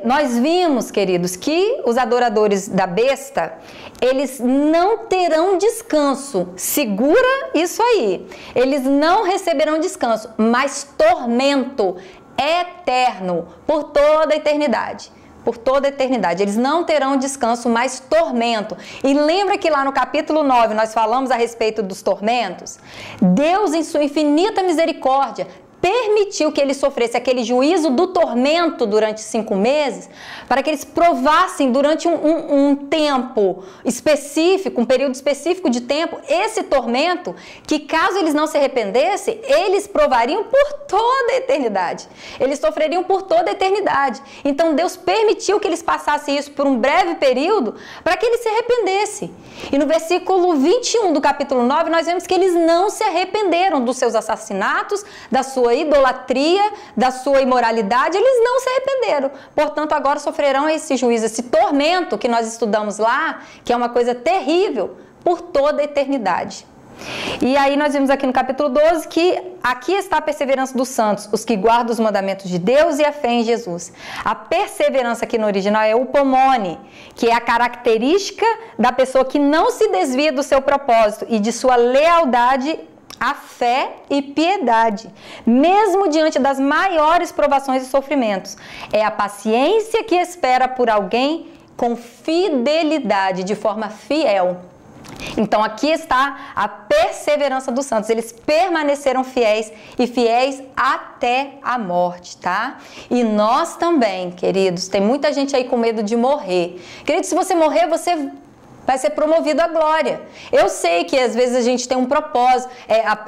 Nós vimos, queridos, que os adoradores da besta, eles não terão descanso, segura isso aí, eles não receberão descanso, mas tormento eterno, por toda a eternidade. Por toda a eternidade. Eles não terão descanso, mas tormento. E lembra que lá no capítulo 9 nós falamos a respeito dos tormentos? Deus, em sua infinita misericórdia, permitiu que eles sofressem aquele juízo do tormento durante 5 meses, para que eles provassem durante um tempo específico, um período específico de tempo, esse tormento, que caso eles não se arrependessem, eles provariam por toda a eternidade. Eles sofreriam por toda a eternidade. Então Deus permitiu que eles passassem isso por um breve período, para que eles se arrependessem. E no versículo 21 do capítulo 9, nós vemos que eles não se arrependeram dos seus assassinatos, da sua idolatria, da sua imoralidade, eles não se arrependeram. Portanto, agora sofrerão esse juízo, esse tormento que nós estudamos lá, que é uma coisa terrível, por toda a eternidade. E aí nós vimos aqui no capítulo 12 que aqui está a perseverança dos santos, os que guardam os mandamentos de Deus e a fé em Jesus. A perseverança aqui no original é upomone, que é a característica da pessoa que não se desvia do seu propósito e de sua lealdade a fé e piedade, mesmo diante das maiores provações e sofrimentos. É a paciência que espera por alguém com fidelidade, de forma fiel. Então aqui está a perseverança dos santos. Eles permaneceram fiéis e fiéis até a morte, tá? E nós também, queridos, tem muita gente aí com medo de morrer. Querido, se você morrer, você vai ser promovido à glória. Eu sei que às vezes a gente tem um propósito,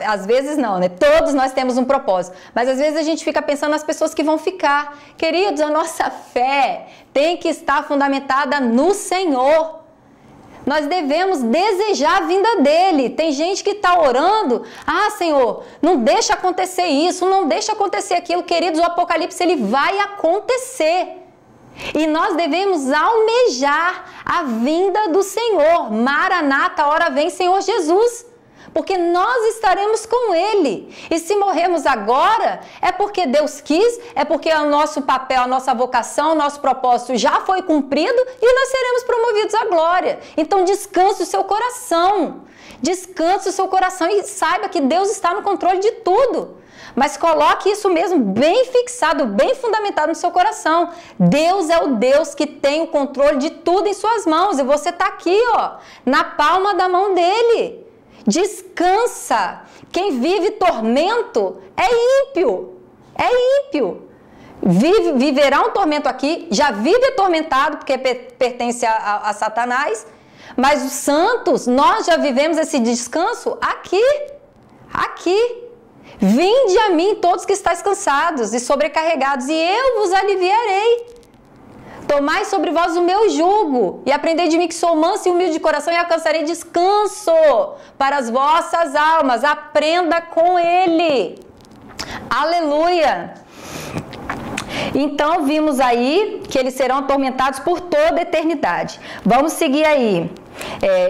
às vezes não, né? Todos nós temos um propósito, mas às vezes a gente fica pensando nas pessoas que vão ficar. Queridos, a nossa fé tem que estar fundamentada no Senhor. Nós devemos desejar a vinda dele. Tem gente que está orando, Senhor, não deixa acontecer isso, não deixa acontecer aquilo. Queridos, o Apocalipse ele vai acontecer. E nós devemos almejar a vinda do Senhor. Maranata, ora vem Senhor Jesus. porque nós estaremos com Ele. E se morremos agora, é porque Deus quis, é porque o nosso papel, a nossa vocação, o nosso propósito já foi cumprido e nós seremos promovidos à glória. Então descanse o seu coração. Descanse o seu coração e saiba que Deus está no controle de tudo. Mas coloque isso mesmo bem fixado, bem fundamentado no seu coração. Deus é o Deus que tem o controle de tudo em suas mãos. E você está aqui, ó, na palma da mão dele. Descansa. Quem vive tormento é ímpio. É ímpio. Viverá um tormento aqui, já vive atormentado porque pertence a Satanás. Mas os santos, nós já vivemos esse descanso aqui. Aqui. Vinde a mim todos que estáis cansados e sobrecarregados, e eu vos aliviarei. Tomai sobre vós o meu jugo e aprendei de mim que sou manso e humilde de coração e alcançarei descanso para as vossas almas. Aprenda com ele. Aleluia! Então vimos aí que eles serão atormentados por toda a eternidade. Vamos seguir aí.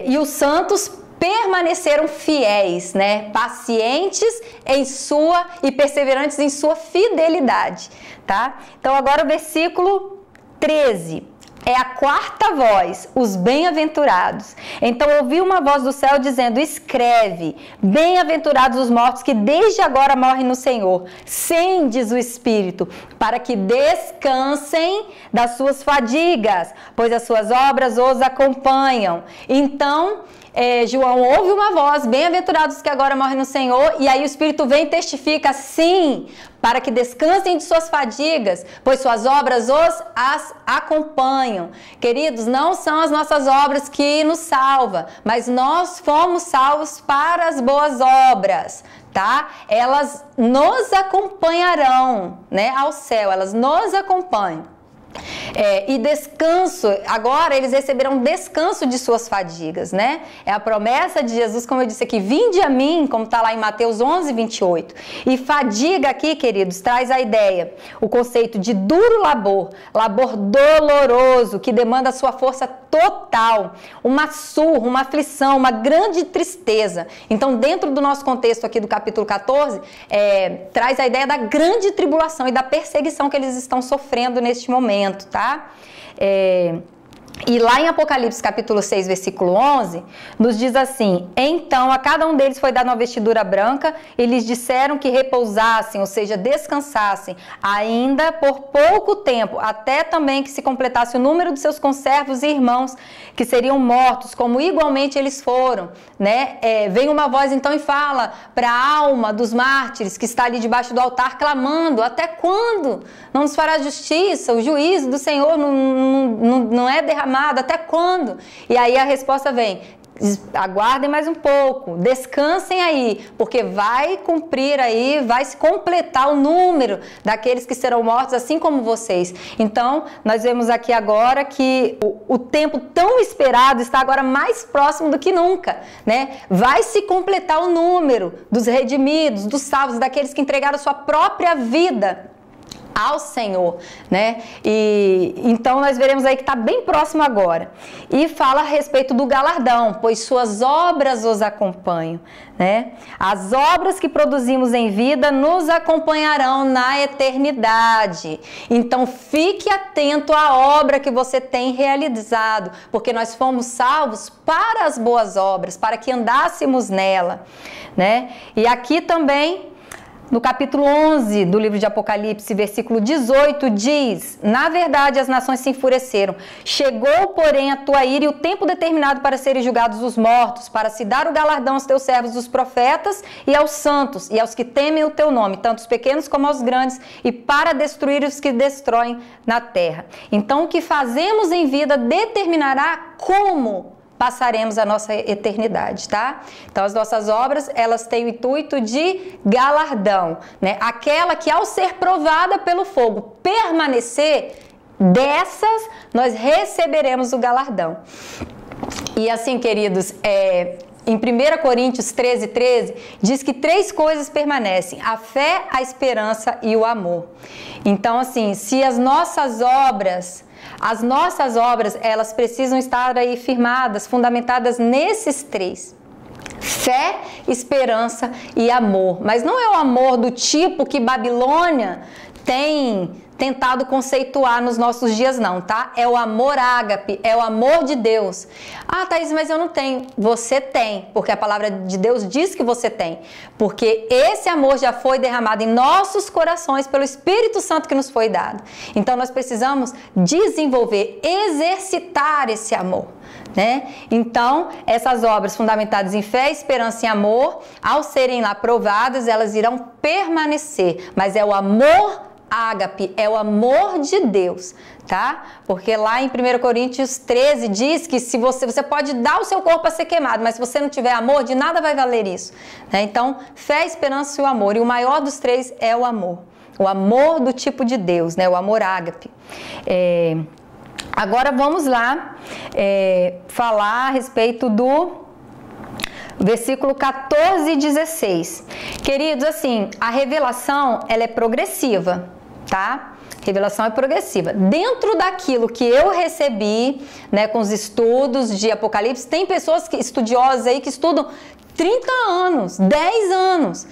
E os santos permaneceram fiéis, né? Pacientes em sua e perseverantes em sua fidelidade, tá? Então agora o versículo 13. É a quarta voz, os bem-aventurados. Então ouvi uma voz do céu dizendo: escreve, bem-aventurados os mortos que desde agora morrem no Senhor. Diz o Espírito, para que descansem das suas fadigas, pois as suas obras os acompanham. Então, João ouve uma voz, bem-aventurados que agora morrem no Senhor, e aí o Espírito vem e testifica, sim, para que descansem de suas fadigas, pois suas obras as acompanham. Queridos, não são as nossas obras que nos salvam, mas nós fomos salvos para as boas obras, tá? Elas nos acompanharão, né, ao céu, elas nos acompanham. E descanso, agora eles receberão descanso de suas fadigas, né? É a promessa de Jesus, como eu disse aqui, vinde a mim, como está lá em Mateus 11, 28. E fadiga aqui, queridos, traz a ideia, o conceito de duro labor, labor doloroso, que demanda a sua força total, uma surra, uma aflição, uma grande tristeza. Então, dentro do nosso contexto aqui do capítulo 14, traz a ideia da grande tribulação e da perseguição que eles estão sofrendo neste momento, tá? E lá em Apocalipse capítulo 6, versículo 11, nos diz assim: então a cada um deles foi dada uma vestidura branca e lhes disseram que repousassem, ou seja, descansassem, ainda por pouco tempo, até também que se completasse o número de seus conservos e irmãos, que seriam mortos, como igualmente eles foram, né? Vem uma voz então e fala para a alma dos mártires que está ali debaixo do altar, clamando: até quando não nos fará justiça? O juízo do Senhor não é derramado, até quando? E aí a resposta vem: aguardem mais um pouco, descansem aí, porque vai cumprir aí, vai se completar o número daqueles que serão mortos, assim como vocês. Então, nós vemos aqui agora que o tempo tão esperado está agora mais próximo do que nunca, né? Vai se completar o número dos redimidos, dos salvos, daqueles que entregaram sua própria vida ao Senhor, né? E então nós veremos aí que está bem próximo agora. E fala a respeito do galardão, pois suas obras os acompanham, né? As obras que produzimos em vida nos acompanharão na eternidade. Então fique atento à obra que você tem realizado, porque nós fomos salvos para as boas obras, para que andássemos nela, né? E aqui também no capítulo 11 do livro de Apocalipse, versículo 18, diz: na verdade as nações se enfureceram, chegou porém a tua ira e o tempo determinado para serem julgados os mortos, para se dar o galardão aos teus servos os profetas e aos santos e aos que temem o teu nome, tanto os pequenos como aos grandes, e para destruir os que destroem na terra. Então o que fazemos em vida determinará como passaremos a nossa eternidade, tá? Então as nossas obras, elas têm o intuito de galardão, né? Aquela que ao ser provada pelo fogo permanecer, dessas nós receberemos o galardão. E assim, queridos, em 1 Coríntios 13, diz que 3 coisas permanecem: a fé, a esperança e o amor. Então, assim, se as nossas obras, elas precisam estar aí firmadas, fundamentadas nesses 3. Fé, esperança e amor. Mas não é o amor do tipo que Babilônia tem tentado conceituar nos nossos dias não, tá? É o amor ágape, é o amor de Deus. Ah, Thaís, mas eu não tenho. Você tem, porque a palavra de Deus diz que você tem. Porque esse amor já foi derramado em nossos corações pelo Espírito Santo que nos foi dado. Então nós precisamos desenvolver, exercitar esse amor. Né? Então, essas obras fundamentadas em fé, esperança e amor, ao serem lá provadas, elas irão permanecer. Mas é o amor ágape, é o amor de Deus, tá? Porque lá em 1 Coríntios 13 diz que se você pode dar o seu corpo a ser queimado, mas se você não tiver amor, de nada vai valer isso, né? Então, fé, esperança e o amor. E o maior dos três é o amor. O amor do tipo de Deus, né? O amor ágape. Agora vamos lá falar a respeito do versículo 14 e 16. Queridos, assim, a revelação, ela é progressiva, tá? Revelação é progressiva. Dentro daquilo que eu recebi, né, com os estudos de Apocalipse, tem pessoas estudiosas aí que estudam 30 anos, 10 anos.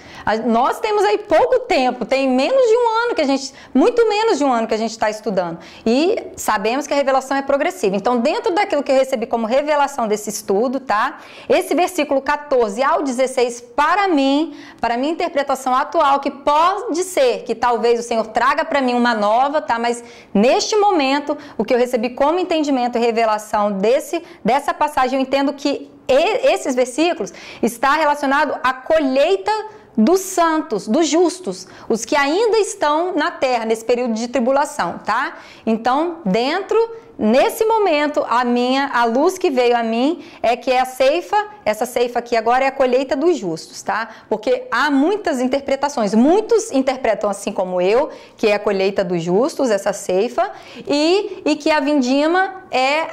Nós temos aí pouco tempo, tem menos de um ano que a gente, muito menos de um ano que a gente está estudando. E sabemos que a revelação é progressiva. Então, dentro daquilo que eu recebi como revelação desse estudo, tá? Esse versículo 14 ao 16, para mim, para minha interpretação atual, que pode ser que talvez o Senhor traga para mim uma nova, tá? Mas neste momento, o que eu recebi como entendimento e revelação dessa passagem, eu entendo que esses versículos está relacionado à colheita dos santos, dos justos, os que ainda estão na terra nesse período de tribulação, tá? Então, nesse momento, a luz que veio a mim é que é a ceifa, essa ceifa aqui agora é a colheita dos justos, tá? Porque há muitas interpretações, muitos interpretam assim como eu, que é a colheita dos justos, essa ceifa, e que a vindima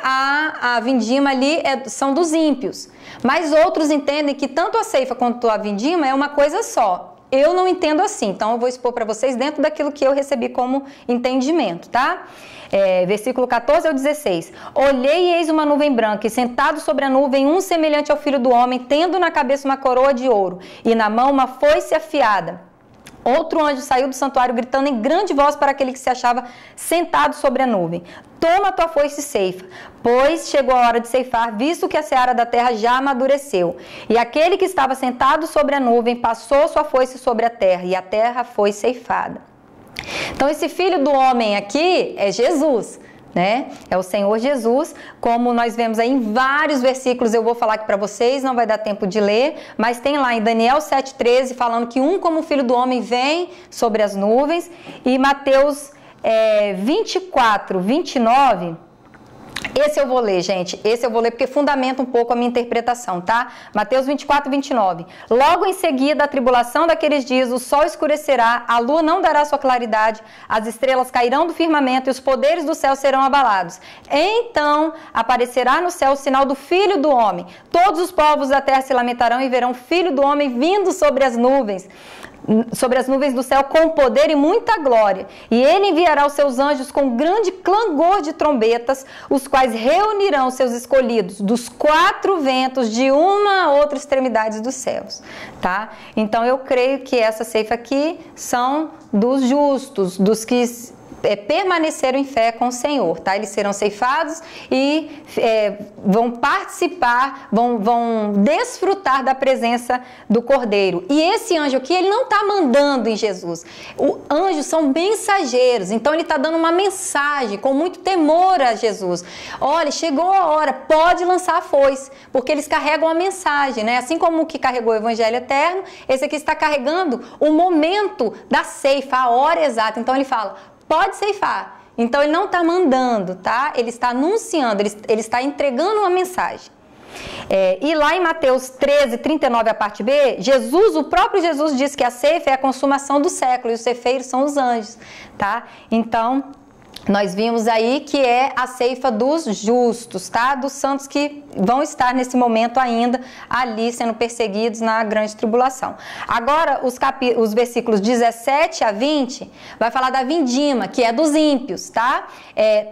a vindima ali são dos ímpios. Mas outros entendem que tanto a ceifa quanto a vindima é uma coisa só. Eu não entendo assim, então eu vou expor para vocês dentro daquilo que eu recebi como entendimento, tá? Versículo 14 ao 16. Olhei e eis uma nuvem branca, e sentado sobre a nuvem um semelhante ao Filho do Homem, tendo na cabeça uma coroa de ouro, e na mão uma foice afiada. Outro anjo saiu do santuário gritando em grande voz para aquele que se achava sentado sobre a nuvem: toma a tua foice e ceifa, pois chegou a hora de ceifar, visto que a seara da terra já amadureceu. E aquele que estava sentado sobre a nuvem passou sua foice sobre a terra, e a terra foi ceifada. Então esse Filho do Homem aqui é Jesus, né? É o Senhor Jesus, como nós vemos aí em vários versículos. Eu vou falar aqui para vocês, não vai dar tempo de ler, mas tem lá em Daniel 7,13 falando que como Filho do Homem vem sobre as nuvens, e Mateus 24, 29, esse eu vou ler, gente, esse eu vou ler porque fundamenta um pouco a minha interpretação, tá? Mateus 24, 29. Logo em seguida, a tribulação daqueles dias, o sol escurecerá, a lua não dará sua claridade, as estrelas cairão do firmamento e os poderes do céu serão abalados. Então aparecerá no céu o sinal do Filho do Homem. Todos os povos da terra se lamentarão e verão o Filho do Homem vindo sobre as nuvens do céu com poder e muita glória. E ele enviará os seus anjos com grande clangor de trombetas, os quais reunirão seus escolhidos dos 4 ventos de uma a outra extremidade dos céus, tá? Então eu creio que essa ceifa aqui são dos justos, dos que permaneceram em fé com o Senhor, tá? Eles serão ceifados e vão participar, vão desfrutar da presença do Cordeiro. E esse anjo aqui, ele não está mandando em Jesus. Os anjos são mensageiros, então ele está dando uma mensagem com muito temor a Jesus. Olha, chegou a hora, pode lançar a foice, porque eles carregam a mensagem, né? Assim como o que carregou o Evangelho Eterno, esse aqui está carregando o momento da ceifa, a hora exata. Então ele fala: pode ceifar. Então ele não está mandando, tá? Ele está anunciando, ele está entregando uma mensagem. E lá em Mateus 13, 39, a parte B, o próprio Jesus diz que a ceifa é a consumação do século e os ceifeiros são os anjos, tá? Então, nós vimos aí que é a ceifa dos justos, tá? Dos santos que vão estar nesse momento ainda ali sendo perseguidos na grande tribulação. Agora, os versículos 17 a 20 vai falar da vindima, que é dos ímpios, tá?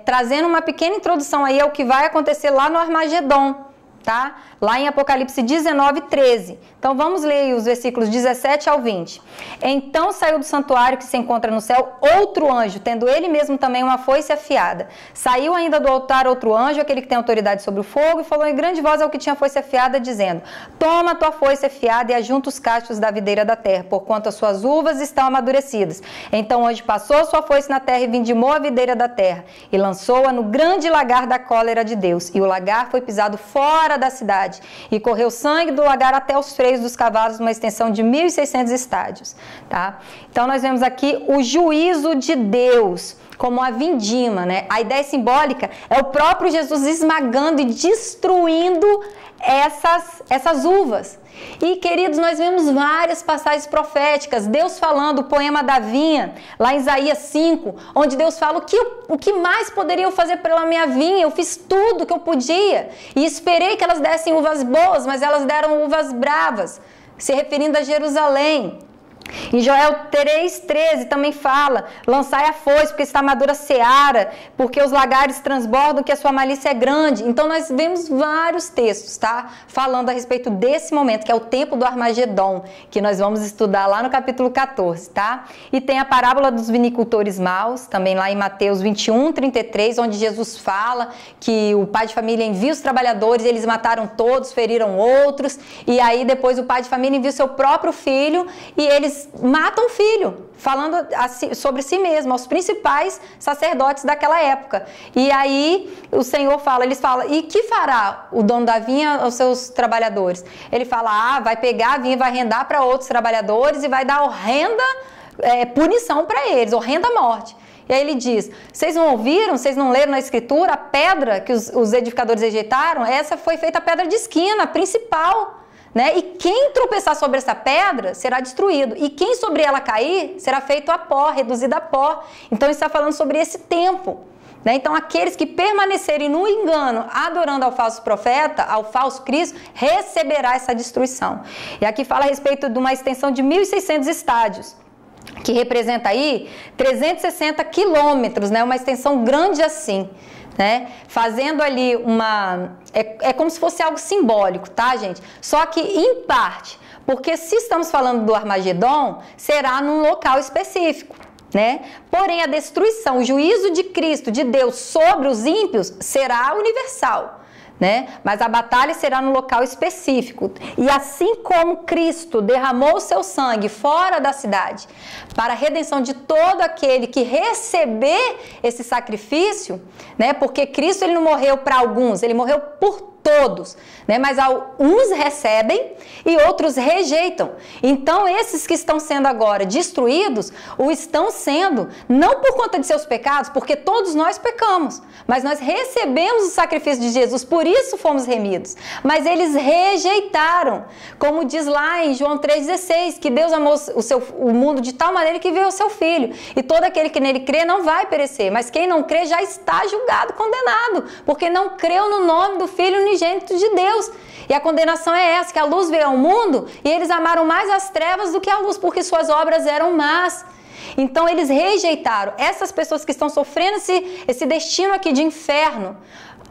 Trazendo uma pequena introdução aí ao que vai acontecer lá no Armagedon, tá? Lá em Apocalipse 19, 13. Então vamos ler os versículos 17 ao 20. Então saiu do santuário que se encontra no céu outro anjo, tendo ele mesmo também uma foice afiada. Saiu ainda do altar outro anjo, aquele que tem autoridade sobre o fogo, e falou em grande voz ao que tinha foice afiada, dizendo: toma a tua foice afiada e ajunta os cachos da videira da terra, porquanto as suas uvas estão amadurecidas. Então o anjo passou a sua foice na terra e vindimou a videira da terra, e lançou-a no grande lagar da cólera de Deus. E o lagar foi pisado fora da cidade, e correu sangue do lagar até os freios dos cavalos, numa extensão de 1.600 estádios. Tá? Então nós vemos aqui o juízo de Deus como a vindima, né? A ideia simbólica é o próprio Jesus esmagando e destruindo essas uvas. E, queridos, nós vemos várias passagens proféticas, Deus falando, o poema da vinha, lá em Isaías 5, onde Deus fala o que mais poderia eu fazer pela minha vinha, eu fiz tudo que eu podia, e esperei que elas dessem uvas boas, mas elas deram uvas bravas, se referindo a Jerusalém. Em Joel 3,13 também fala: lançai a foice, porque está madura a seara, porque os lagares transbordam, que a sua malícia é grande. Então nós vemos vários textos, tá? Falando a respeito desse momento, que é o tempo do Armagedon, que nós vamos estudar lá no capítulo 14, tá? E tem a parábola dos vinicultores maus, também lá em Mateus 21:33, onde Jesus fala que o pai de família envia os trabalhadores, eles mataram todos, feriram outros, e aí depois o pai de família envia o seu próprio filho, e eles matam o filho, falando sobre si mesmo, aos principais sacerdotes daquela época. E aí o Senhor fala, eles falam: e que fará o dono da vinha aos seus trabalhadores? Ele fala: vai pegar a vinha, vai arrendar para outros trabalhadores e vai dar horrenda punição para eles, horrenda morte. E aí ele diz: vocês não ouviram, vocês não leram na escritura, a pedra que os edificadores rejeitaram, essa foi feita a pedra de esquina, a principal. Né? E quem tropeçar sobre essa pedra será destruído, e quem sobre ela cair será feito a pó, reduzido a pó. Então está falando sobre esse tempo, né? Então aqueles que permanecerem no engano, adorando ao falso profeta, ao falso Cristo, receberá essa destruição. E aqui fala a respeito de uma extensão de 1.600 estádios, que representa aí 360 quilômetros, né? Uma extensão grande assim, né? Fazendo ali é como se fosse algo simbólico, tá, gente? Só que em parte, porque se estamos falando do Armagedon, será num local específico, né? Porém, a destruição, o juízo de Cristo, de Deus sobre os ímpios, será universal, né? Mas a batalha será no local específico. E assim como Cristo derramou o seu sangue fora da cidade para a redenção de todo aquele que receber esse sacrifício, né? Porque Cristo, ele não morreu para alguns, ele morreu por todos, né? Mas uns recebem e outros rejeitam. Então esses que estão sendo agora destruídos, o estão sendo não por conta de seus pecados, porque todos nós pecamos, mas nós recebemos o sacrifício de Jesus, por isso fomos remidos. Mas eles rejeitaram, como diz lá em João 3,16, que Deus amou o mundo de tal maneira que veio o seu Filho, e todo aquele que nele crê não vai perecer, mas quem não crê já está julgado, condenado, porque não creu no nome do Filho unigênito de Deus. E a condenação é essa, que a luz veio ao mundo e eles amaram mais as trevas do que a luz, porque suas obras eram más. Então eles rejeitaram. Essas pessoas que estão sofrendo esse destino aqui de inferno,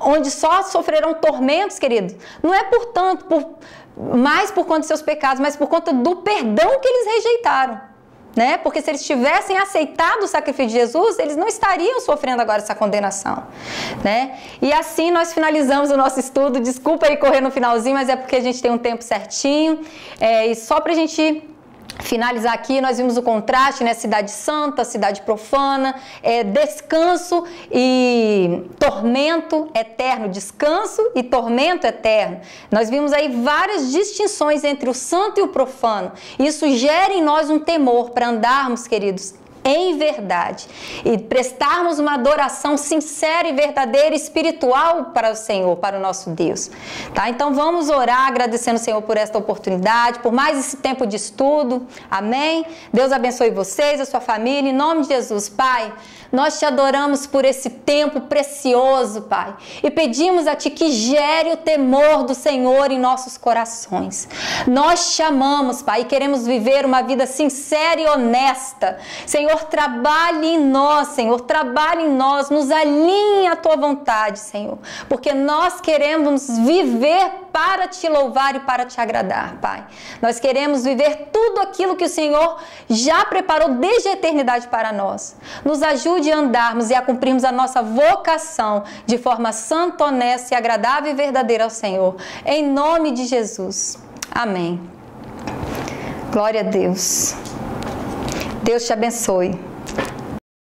onde só sofrerão tormentos, queridos, não é mais por conta de seus pecados, mas por conta do perdão que eles rejeitaram, né? Porque se eles tivessem aceitado o sacrifício de Jesus, eles não estariam sofrendo agora essa condenação, né? E assim nós finalizamos o nosso estudo. Desculpa aí correr no finalzinho, mas é porque a gente tem um tempo certinho. E só pra gente finalizar aqui, nós vimos o contraste, né? Cidade santa, cidade profana, descanso e tormento eterno, descanso e tormento eterno. Nós vimos aí várias distinções entre o santo e o profano. Isso gera em nós um temor para andarmos, queridos, em verdade, e prestarmos uma adoração sincera e verdadeira e espiritual para o Senhor, para o nosso Deus, tá? Então vamos orar agradecendo o Senhor por esta oportunidade, por mais esse tempo de estudo, amém? Deus abençoe vocês, a sua família, em nome de Jesus. Pai, nós te adoramos por esse tempo precioso, Pai, e pedimos a Ti que gere o temor do Senhor em nossos corações. Nós te amamos, Pai, e queremos viver uma vida sincera e honesta, Senhor, Senhor, trabalhe em nós, Senhor, trabalhe em nós, nos alinhe à tua vontade, Senhor, porque nós queremos viver para te louvar e para te agradar, Pai. Nós queremos viver tudo aquilo que o Senhor já preparou desde a eternidade para nós. Nos ajude a andarmos e a cumprirmos a nossa vocação de forma santa, honesta e agradável e verdadeira ao Senhor. Em nome de Jesus. Amém. Glória a Deus. Deus te abençoe.